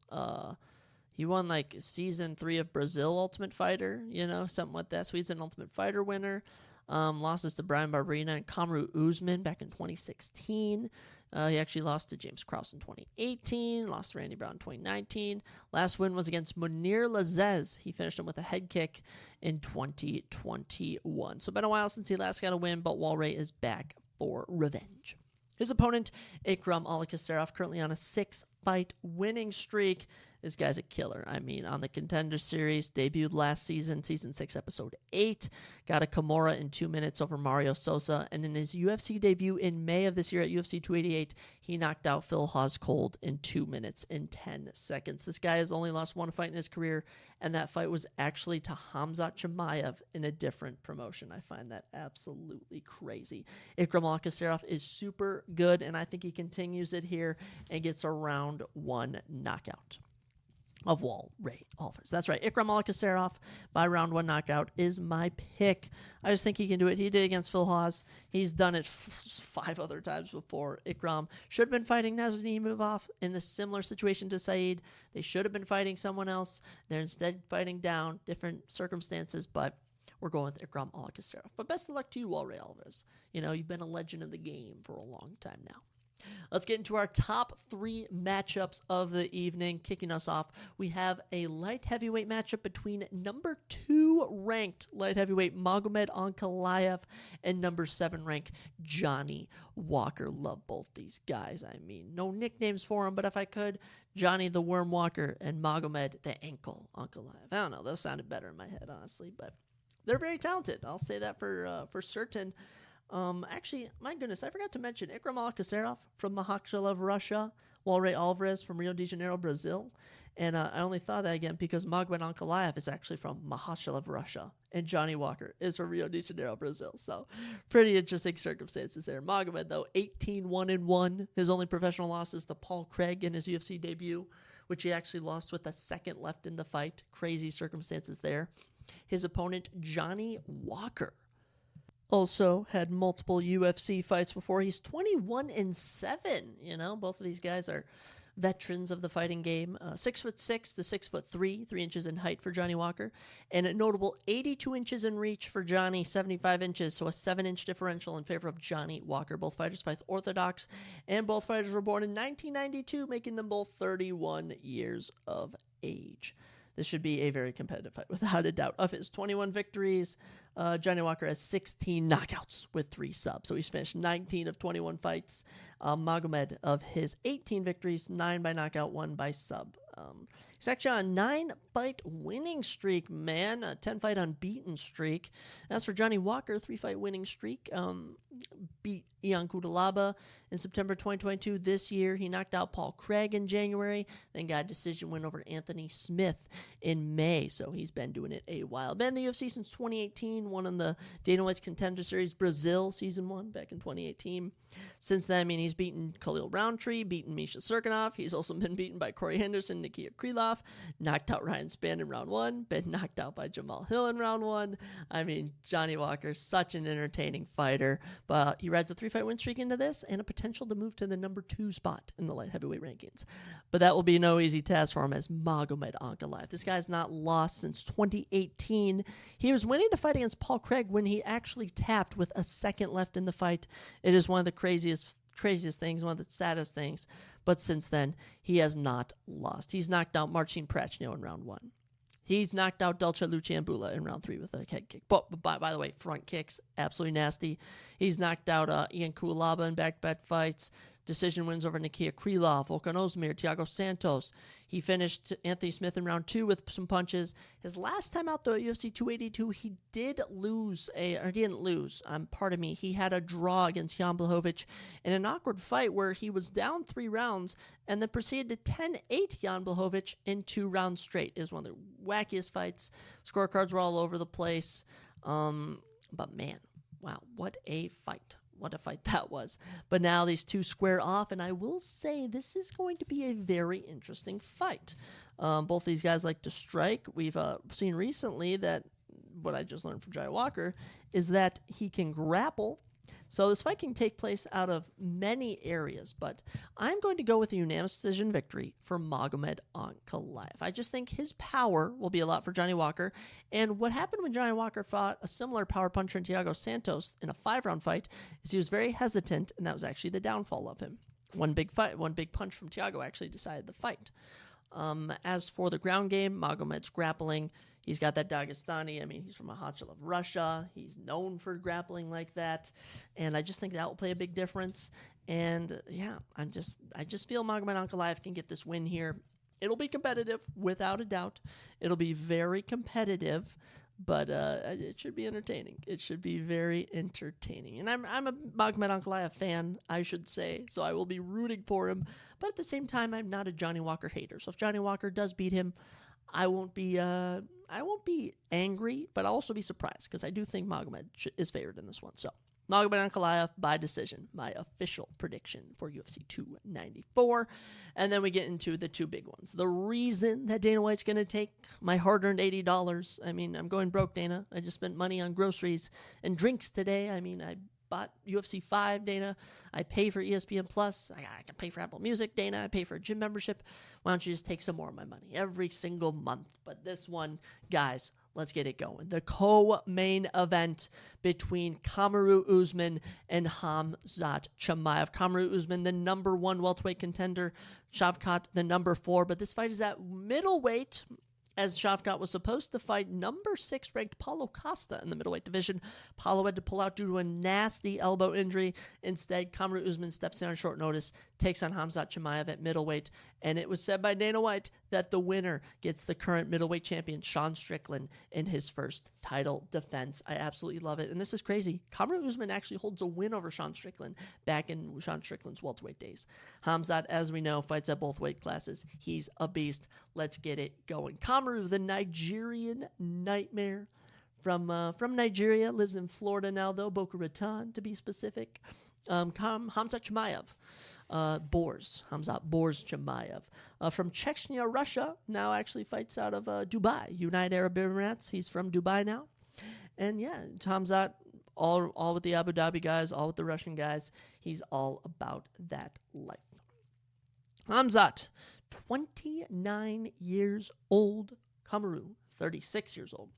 He won season 3 of Brazil Ultimate Fighter, something like that. So he's an Ultimate Fighter winner. Losses to Brian Barberena and Kamaru Usman back in 2016. He actually lost to James Krause in 2018, lost to Randy Brown in 2019. Last win was against Munir Lazez. He finished him with a head kick in 2021. So been a while since he last got a win, but Ray is back for revenge. His opponent, Ikram Alikasarov, currently on a 6-fight winning streak. This guy's a killer. I mean, on the Contender Series, debuted last season, Season 6, Episode 8. Got a Kimura in 2 minutes over Mario Sosa. And in his UFC debut in May of this year at UFC 288, he knocked out Phil Hawes cold in 2 minutes and 10 seconds. This guy has only lost 1 fight in his career, and that fight was actually to Khamzat Chimaev in a different promotion. I find that absolutely crazy. Ikram Alikasarov is super good, and I think he continues it here and gets a round 1 knockout of Ray Alves. That's right. Ikram Alikasarov by round 1 knockout is my pick. I just think he can do it. He did against Phil Hawes. He's done it 5 other times before. Ikram should have been fighting Nasruddin Imavov in a similar situation to Saeed. They should have been fighting someone else. They're instead fighting down, different circumstances, but we're going with Ikram Alikasarov. But best of luck to you, Ray Alves. You've been a legend of the game for a long time now. Let's get into our top 3 matchups of the evening. Kicking us off, we have a light heavyweight matchup between number 2 ranked light heavyweight Magomed Ankalaev and number 7 ranked Johnny Walker. Love both these guys. I mean, no nicknames for them, but if I could, Johnny the Worm Walker and Magomed the Ankle Ankalaev. I don't know, those sounded better in my head, honestly, but they're very talented. I'll say that for certain. Actually, my goodness, I forgot to mention Ikram Alikasarov from Makhachkala, Russia, Ray Alves from Rio de Janeiro, Brazil. And I only thought that again because Magomed Ankalaev is actually from Makhachkala, Russia, and Johnny Walker is from Rio de Janeiro, Brazil. So pretty interesting circumstances there. Magomed, though, 18-1-1. His only professional loss is to Paul Craig in his UFC debut, which he actually lost with a second left in the fight. Crazy circumstances there. His opponent, Johnny Walker, also had multiple UFC fights before. He's 21-7. Both of these guys are veterans of the fighting game. 6'6" to 6'3", 3 inches in height for Johnny Walker, and a notable 82 inches in reach for Johnny, 75 inches, so a 7-inch differential in favor of Johnny Walker. Both fighters fight orthodox, and both fighters were born in 1992, making them both 31 years of age. This should be a very competitive fight, without a doubt. Of his 21 victories, Johnny Walker has 16 knockouts with 3 subs. So he's finished 19 of 21 fights. Magomed, of his 18 victories, 9 by knockout, 1 by sub. He's actually on a 9-fight winning streak, man. A 10-fight unbeaten streak. As for Johnny Walker, 3-fight winning streak. beat Ian Cutelaba in September 2022. This year, he knocked out Paul Craig in January, then got a decision win over Anthony Smith in May. So he's been doing it a while. Been in the UFC since 2018, won in the Dana White's Contender Series Brazil Season 1 back in 2018. Since then, I mean, he's beaten Khalil Roundtree, beaten Misha Serkinov. He's also been beaten by Corey Henderson, Nikia Krylov, knocked out Ryan Spann in round 1, been knocked out by Jamal Hill in round 1. I mean, Johnny Walker, such an entertaining fighter, but he rides a 3-fight win streak into this and a potential to move to the number 2 spot in the light heavyweight rankings. But that will be no easy task for him as Magomed Ankalaev. This guy's not lost since 2018. He was winning the fight against Paul Craig when he actually tapped with a second left in the fight. It is one of the craziest things, one of the saddest things. But since then, he has not lost. He's knocked out Marcin Prachnio in round 1. He's knocked out Delcha Luciambula in round 3 with a head kick. But by the way, front kicks, absolutely nasty. He's knocked out Ian Cutelaba in back-to-back fights. Decision wins over Nikia Krylov, Volkan Ozdemir, Thiago Santos. He finished Anthony Smith in round 2 with some punches. His last time out, though, at UFC 282, he did lose he had a draw against Jan Blachowicz in an awkward fight where he was down 3 rounds and then proceeded to 10-8 Jan Blachowicz in 2 rounds straight. It was one of the wackiest fights. Scorecards were all over the place. But man, wow, what a fight. What a fight that was. But now these two square off, and I will say this is going to be a very interesting fight. Both these guys like to strike. We've seen recently that what I just learned from Jai Walker is that he can grapple. So this fight can take place out of many areas, but I'm going to go with a unanimous decision victory for Magomed Ankalaev. I just think his power will be a lot for Johnny Walker, and what happened when Johnny Walker fought a similar power puncher in Thiago Santos in a 5-round fight is he was very hesitant, and that was actually the downfall of him. One big punch from Thiago actually decided the fight. As for the ground game, Magomed's grappling. He's got that Dagestani. I mean, he's from Makhachkala of Russia. He's known for grappling like that. And I just think that will play a big difference. And yeah, I just feel Magomed Ankalaev can get this win here. It'll be competitive, without a doubt. It'll be very competitive, but it should be entertaining. It should be very entertaining. And I'm a Magomed Ankalaev fan, I should say, so I will be rooting for him. But at the same time, I'm not a Johnny Walker hater. So if Johnny Walker does beat him, I won't be angry, but I'll also be surprised because I do think Magomed is favored in this one. So Magomed Ankalaev by decision, my official prediction for UFC 294. And then we get into the two big ones. The reason that Dana White's going to take my hard-earned $80, I mean, I'm going broke, Dana. I just spent money on groceries and drinks today. I mean, I bought UFC 5, Dana. I pay for ESPN Plus. I can pay for Apple Music, Dana. I pay for a gym membership. Why don't you just take some more of my money every single month? But this one, guys, let's get it going. The co-main event between Kamaru Usman and Khamzat Chimaev. Kamaru Usman, the number 1 welterweight contender. Shavkat, the number 4. But this fight is at middleweight, as Shavkat was supposed to fight number 6 ranked Paulo Costa in the middleweight division. Paulo had to pull out due to a nasty elbow injury. Instead, Kamaru Usman steps in on short notice, takes on Khamzat Chimaev at middleweight, and it was said by Dana White that the winner gets the current middleweight champion, Sean Strickland, in his first title defense. I absolutely love it, and this is crazy. Kamaru Usman actually holds a win over Sean Strickland back in Sean Strickland's welterweight days. Khamzat, as we know, fights at both weight classes. He's a beast. Let's get it going. Kamaru, the Nigerian nightmare from Nigeria, lives in Florida now, though, Boca Raton, to be specific. Khamzat Chimaev. Khamzat Boars Chimaev. From Chechnya, Russia, now actually fights out of Dubai, United Arab Emirates. He's from Dubai now. And yeah, Khamzat, all with the Abu Dhabi guys, all with the Russian guys. He's all about that life. Khamzat, 29 years old. Kamaru, 36 years old.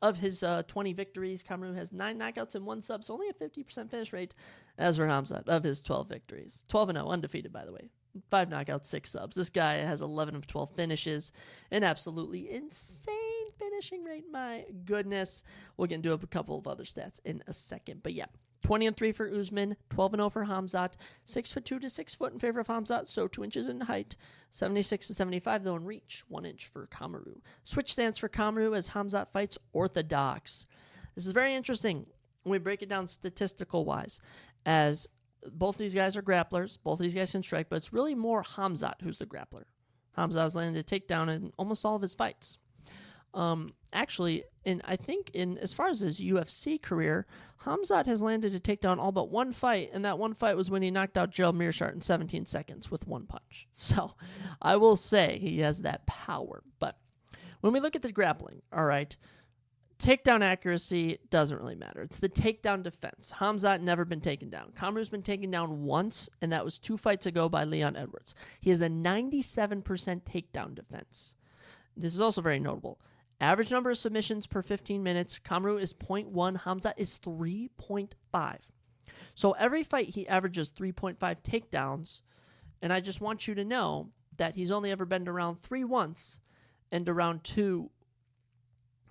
Of his 20 victories, Kamaru has 9 knockouts and 1 sub, so only a 50% finish rate. As for Khamzat, of his 12 victories, 12-0, undefeated, by the way. 5 knockouts, 6 subs. This guy has 11 of 12 finishes. An absolutely insane finishing rate. My goodness. We'll get into a couple of other stats in a second. But yeah, 20-3 for Usman, 12-0 for Khamzat, 6'2" to 6 foot in favor of Khamzat, so 2 inches in height, 76 to 75 though in reach, 1 inch for Kamaru. Switch stance for Kamaru as Khamzat fights orthodox. This is very interesting when we break it down statistical wise. as both these guys are grapplers. Both these guys can strike, but it's really more Khamzat who's the grappler. Khamzat has landed a takedown in almost all of his fights. Actually, I think as far as his UFC career, Khamzat has landed a takedown all but one fight, and that one fight was when he knocked out Gerald Meerschaert in 17 seconds with one punch. So I will say he has that power. But when we look at the grappling, all right, takedown accuracy doesn't really matter. It's the takedown defense. Khamzat never been taken down. Kamaru's been taken down once, and that was 2 fights ago by Leon Edwards. He has a 97% takedown defense. This is also very notable. Average number of submissions per 15 minutes. Kamaru is 0.1. Khamzat is 3.5. So every fight he averages 3.5 takedowns, and I just want you to know that he's only ever been to round 3 once and to round 2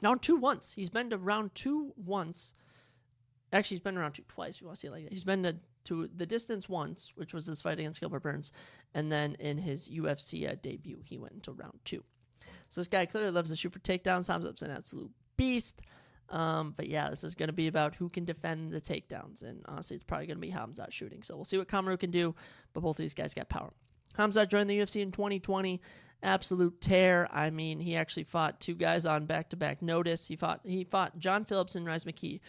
once. He's been to round 2 once. Actually, he's been around 2 twice, if you want to see it like that. He's been to the distance once, which was his fight against Gilbert Burns, and then in his UFC debut, he went into round 2. So this guy clearly loves to shoot for takedowns. Khamzat's an absolute beast. But yeah, this is going to be about who can defend the takedowns, and honestly, it's probably going to be Khamzat shooting. So we'll see what Kamaru can do, but both of these guys got power. Khamzat joined the UFC in 2020. Absolute tear. I mean, he actually fought 2 guys on back-to-back notice. He fought John Phillips and Rhys McKee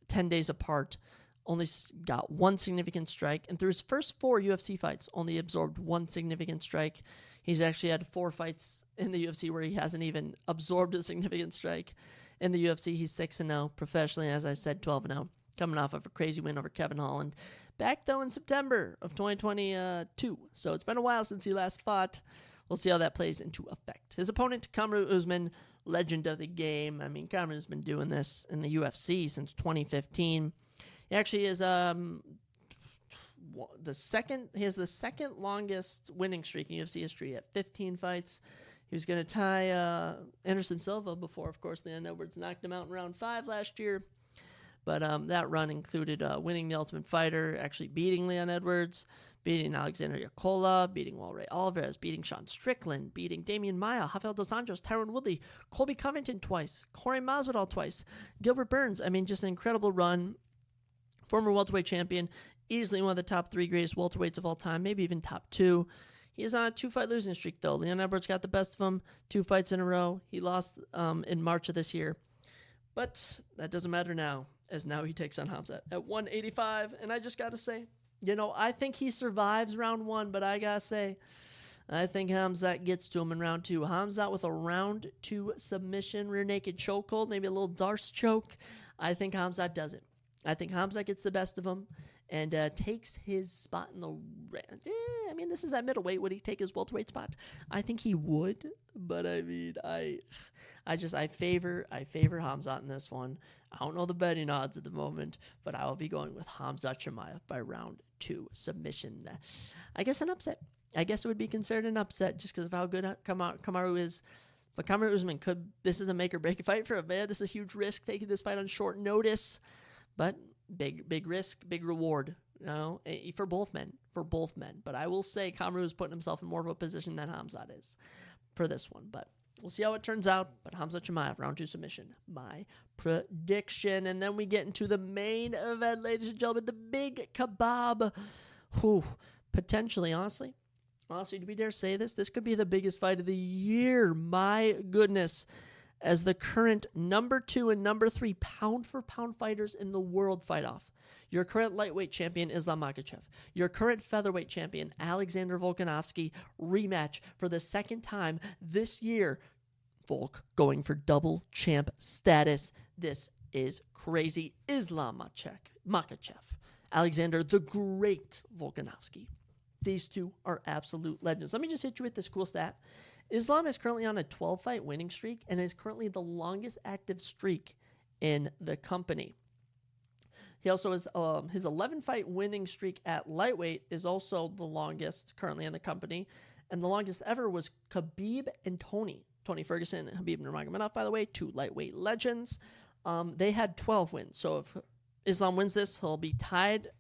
10 days apart. Only got 1 significant strike, and through his first 4 UFC fights, only absorbed 1 significant strike. He's actually had 4 fights in the UFC where he hasn't even absorbed a significant strike. In the UFC, he's 6-0. Professionally, as I said, 12-0. Coming off of a crazy win over Kevin Holland. Back, though, in September of 2022. So it's been a while since he last fought. We'll see how that plays into effect. His opponent, Kamaru Usman, legend of the game. I mean, Kamaru's been doing this in the UFC since 2015. He actually is he has the second longest winning streak in UFC history at 15 fights. He was going to tie Anderson Silva before, of course, Leon Edwards knocked him out in round 5 last year. But that run included winning the Ultimate Fighter, actually beating Leon Edwards, beating Alexander Yakola, beating Walray Alvarez, beating Sean Strickland, beating Damian Maia, Rafael Dos Anjos, Tyron Woodley, Colby Covington twice, Corey Masvidal twice, Gilbert Burns. I mean, just an incredible run. Former welterweight champion, easily one of the top 3 greatest welterweights of all time, maybe even top 2. He is on a 2-fight losing streak, though. Leon Edwards got the best of him 2 fights in a row. He lost in March of this year. But that doesn't matter now, as now he takes on Khamzat at 185. And I just got to say, I think he survives round 1, but I got to say, I think Khamzat gets to him in round 2. Khamzat with a round 2 submission, rear naked chokehold, maybe a little Darce choke. I think Khamzat does it. I think Khamzat gets the best of him and takes his spot in the I mean, this is at middleweight. Would he take his welterweight spot? I think he would, but I mean, I favor Khamzat in this one. I don't know the betting odds at the moment, but I will be going with Khamzat Chimaev by round 2 submission. I guess an upset. I guess it would be considered an upset just because of how good Kamaru is. But Kamaru Usman this is a make or break fight for him, man. This is a huge risk taking this fight on short notice. But big risk, big reward, for both men. But I will say Kamaru is putting himself in more of a position than Khamzat is for this one. But we'll see how it turns out. But Khamzat Chimaev, round 2 submission, my prediction. And then we get into the main event, ladies and gentlemen, the big kebab. Potentially, honestly, do we dare say this? This could be the biggest fight of the year. My goodness. As the current number 2 and number 3 pound-for-pound fighters in the world fight off. Your current lightweight champion, Islam Makhachev. Your current featherweight champion, Alexander Volkanovski, rematch for the second time this year. Volk going for double champ status. This is crazy. Islam Makhachev. Alexander the Great Volkanovski. These two are absolute legends. Let me just hit you with this cool stat. Islam is currently on a 12-fight winning streak and is currently the longest active streak in the company. He also has his 11-fight winning streak at lightweight is also the longest currently in the company, and the longest ever was Khabib and Tony Ferguson and Khabib Nurmagomedov, by the way, 2 lightweight legends. They had 12 wins, so if Islam wins this, he'll be tied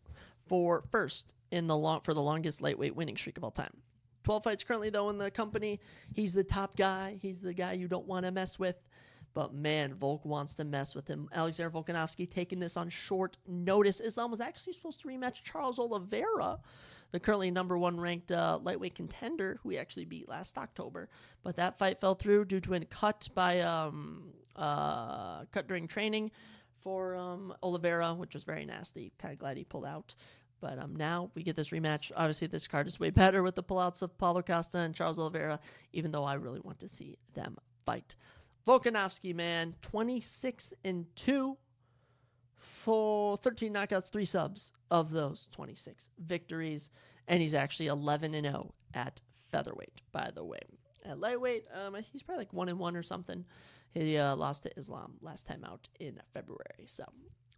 for first for the longest lightweight winning streak of all time. 12 fights currently, though, in the company. He's the top guy. He's the guy you don't want to mess with. But man, Volk wants to mess with him. Alexander Volkanovski taking this on short notice. Islam was actually supposed to rematch Charles Oliveira, the currently number 1 ranked lightweight contender, who he actually beat last October. But that fight fell through due to a cut during training for Oliveira, which was very nasty. Kind of glad he pulled out. But now we get this rematch. Obviously, this card is way better with the pullouts of Paulo Costa and Charles Oliveira, even though I really want to see them fight. Volkanovski, man, 26-2 for 13 knockouts, 3 subs of those 26 victories. And he's actually 11-0 at featherweight, by the way. At lightweight, he's probably like 1-1 or something. He lost to Islam last time out in February. So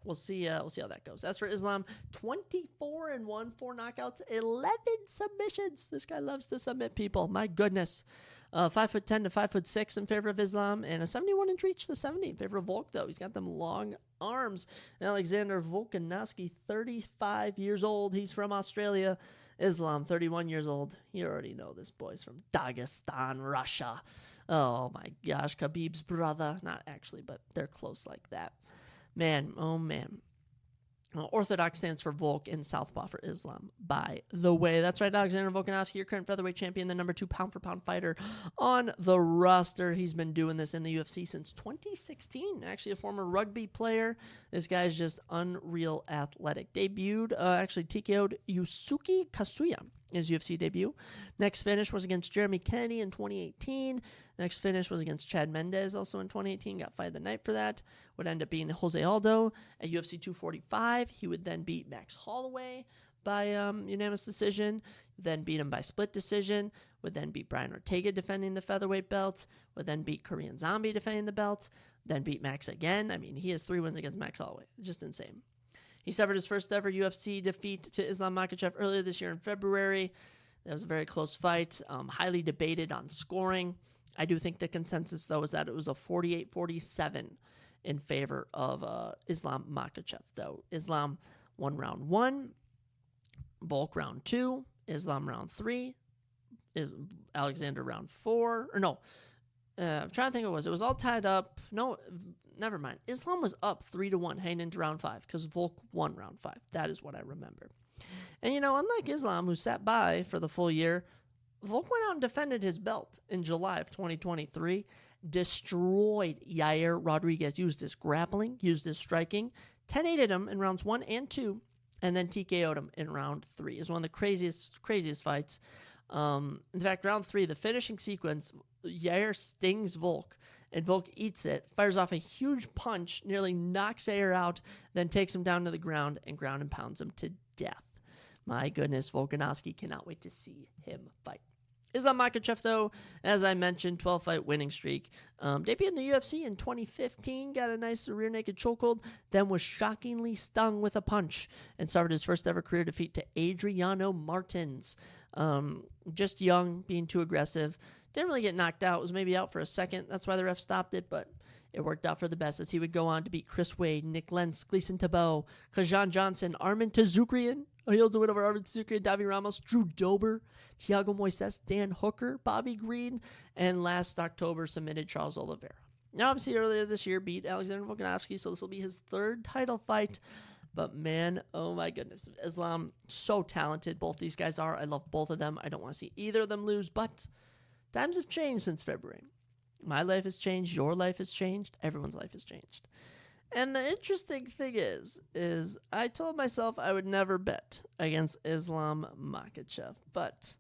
we'll see how that goes. As for Islam, 24-1, 4 knockouts, 11 submissions. This guy loves to submit people. My goodness. 5'10" to 5'6" in favor of Islam, and a 71-inch reach to 70 in favor of Volk, though. He's got them long arms. Alexander Volkanovski, 35 years old. He's from Australia. Islam, 31 years old. You already know this boy's from Dagestan, Russia. Oh my gosh, Khabib's brother. Not actually, but they're close like that. Man, oh man. Orthodox stands for Volk, and Southpaw for Islam, by the way. That's right, Alexander Volkanovski, your current featherweight champion, the number 2 pound-for-pound fighter on the roster. He's been doing this in the UFC since 2016. Actually, a former rugby player. This guy's just unreal athletic. Debuted, TKO'd Yusuke Kasuya, his UFC debut. Next finish was against Jeremy Kennedy in 2018. Next finish was against Chad Mendez, also in 2018. Got fight of the night for that. Would end up being Jose Aldo at UFC 245. He would then beat Max Holloway by unanimous decision. Then beat him by split decision. Would then beat Brian Ortega defending the featherweight belt. Would then beat Korean Zombie defending the belt. Then beat Max again. I mean, he has 3 wins against Max Holloway. Just insane. He suffered his first ever UFC defeat to Islam Makhachev earlier this year in February. That was a very close fight, highly debated on scoring. I do think the consensus, though, is that it was a 48-47 in favor of Islam Makhachev, though. Islam won round 1, Volk round 2, Islam round 3, is Alexander round 4. Or no, I'm trying to think what it was. It was all tied up. No, never mind. Islam was up 3-1 heading into round 5 because Volk won round 5. That is what I remember. And, unlike Islam, who sat by for the full year, Volk went out and defended his belt in July of 2023, destroyed Yair Rodriguez, used his grappling, used his striking, 10-8'd him in rounds 1 and 2, and then TKO'd him in round 3. It was one of the craziest fights. In fact, round 3, the finishing sequence, Yair stings Volk, and Volk eats it, fires off a huge punch, nearly knocks Yair out, then takes him down to the ground and pounds him to death. My goodness, Volkanovski, cannot wait to see him fight. Islam Makhachev, though, as I mentioned, 12-fight winning streak. Debuted in the UFC in 2015, got a nice rear naked chokehold, then was shockingly stung with a punch and suffered his first ever career defeat to Adriano Martins. Just young, being too aggressive. Didn't really get knocked out, was maybe out for a second. That's why the ref stopped it, but it worked out for the best as he would go on to beat Chris Wade, Nick Lentz, Gleason Tebow, Kajan Johnson, Armin Tazukrian. He holds a win over Armin Tazukrian, Davi Ramos, Drew Dober, Thiago Moises, Dan Hooker, Bobby Green, and last October submitted Charles Oliveira. Now, obviously, earlier this year beat Alexander Volkanovski, so this will be his 3rd title fight. But man, oh my goodness, Islam, so talented. Both these guys are. I love both of them. I don't want to see either of them lose, but times have changed since February. My life has changed. Your life has changed. Everyone's life has changed. And the interesting thing is I told myself I would never bet against Islam Makhachev, but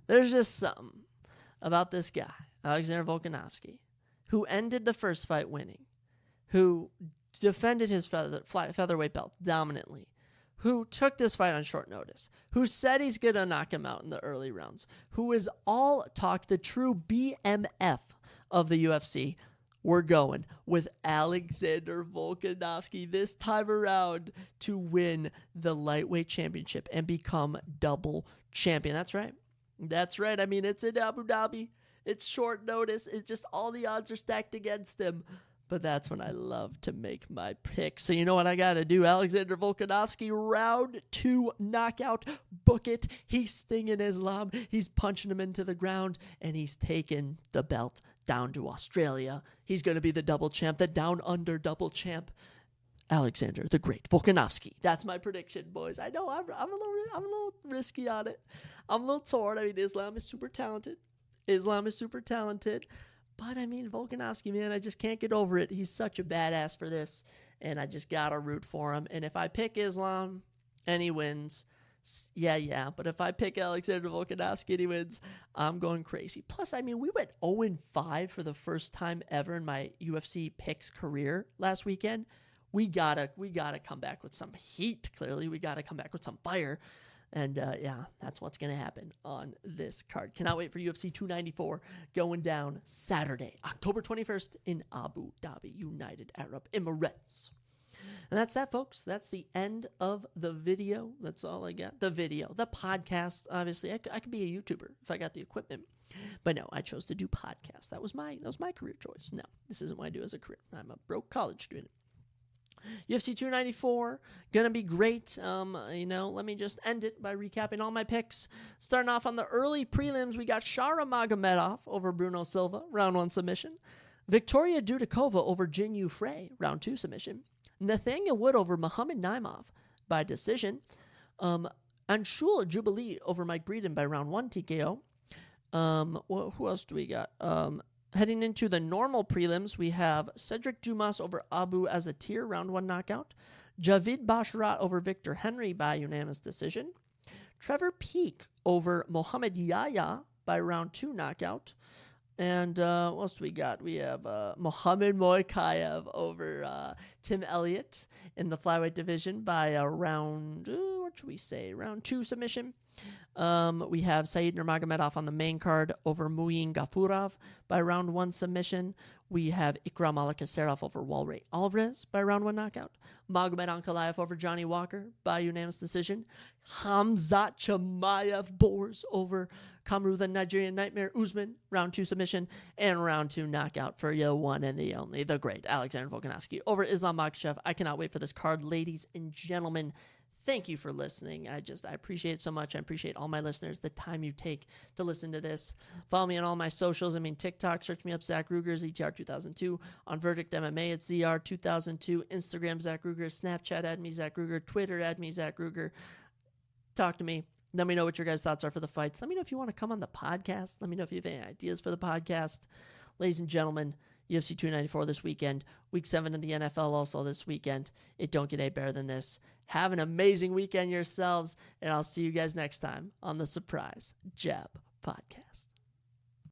there's just something about this guy, Alexander Volkanovski, who ended the first fight winning, who defended his featherweight belt dominantly, who took this fight on short notice, who said he's going to knock him out in the early rounds, who is all talk, the true BMF of the UFC. We're going with Alexander Volkanovski this time around to win the lightweight championship and become double champion. That's right. That's right. I mean, it's in Abu Dhabi. It's short notice. It's just all the odds are stacked against him. But that's when I love to make my pick. So you know what I got to do? Alexander Volkanovski, round 2 knockout. Book it. He's stinging Islam. He's punching him into the ground. And he's taking the belt down to Australia. He's going to be the double champ, the down under double champ, Alexander the Great Volkanovski. That's my prediction, boys. I know I'm a little risky on it. I'm a little torn. I mean, Islam is super talented. But, I mean, Volkanovski, man, I just can't get over it. He's such a badass for this, and I just got to root for him. And if I pick Islam and he wins, yeah. But if I pick Alexander Volkanovski and he wins, I'm going crazy. Plus, I mean, we went 0-5 for the first time ever in my UFC picks career last weekend. We gotta come back with some heat, clearly. We gotta come back with some fire. And, that's what's going to happen on this card. Cannot wait for UFC 294 going down Saturday, October 21st in Abu Dhabi, United Arab Emirates. And that's that, folks. That's the end of the video. That's all I got. The video, the podcast. Obviously, I could be a YouTuber if I got the equipment. But no, I chose to do podcasts. That was my career choice. No, this isn't what I do as a career. I'm a broke college student. UFC 294, gonna be great. Let me just end it by recapping all my picks. Starting off on the early prelims, we got Shara Magomedov over Bruno Silva, round 1 submission. Victoria Dudikova over Jin Frey, round 2 submission. Nathaniel Wood over Muhammad Naimov by decision. Anshul Jubilee over Mike Breeden by round 1 TKO. Who else do we got? Heading into the normal prelims, we have Cedric Dumas over Abu Azatir, round 1 knockout. Javid Basharat over Victor Henry by unanimous decision. Trevor Peek over Mohamed Yahya by round 2 knockout. And what else do we got? We have Mohamed Moikaev over Tim Elliott in the flyweight division by a round 2 submission. We have Said Nurmagomedov on the main card over Muin Gafurov by round 1 submission. We have Ikram Alakaserov over Walray Alvarez by round 1 knockout. Magomed Ankalaev over Johnny Walker by unanimous decision. Hamzat Chimaev Bors over Kamaru the Nigerian Nightmare Usman, round 2 submission. And round 2 knockout for your one and the only, the great Alexander Volkanovski over Islam Makhachev. I cannot wait for this card, ladies and gentlemen. Thank you for listening. I appreciate it so much. I appreciate all my listeners, the time you take to listen to this. Follow me on all my socials. TikTok, search me up, Zach Ruger, ZTR2002. On Verdict MMA, it's ZR2002. Instagram, Zach Ruger. Snapchat, add me, Zach Ruger. Twitter, add me, Zach Ruger. Talk to me. Let me know what your guys' thoughts are for the fights. Let me know if you want to come on the podcast. Let me know if you have any ideas for the podcast. Ladies and gentlemen, UFC 294 this weekend. Week 7 in the NFL also this weekend. It don't get any better than this. Have an amazing weekend yourselves, and I'll see you guys next time on the Surprise Jab Podcast.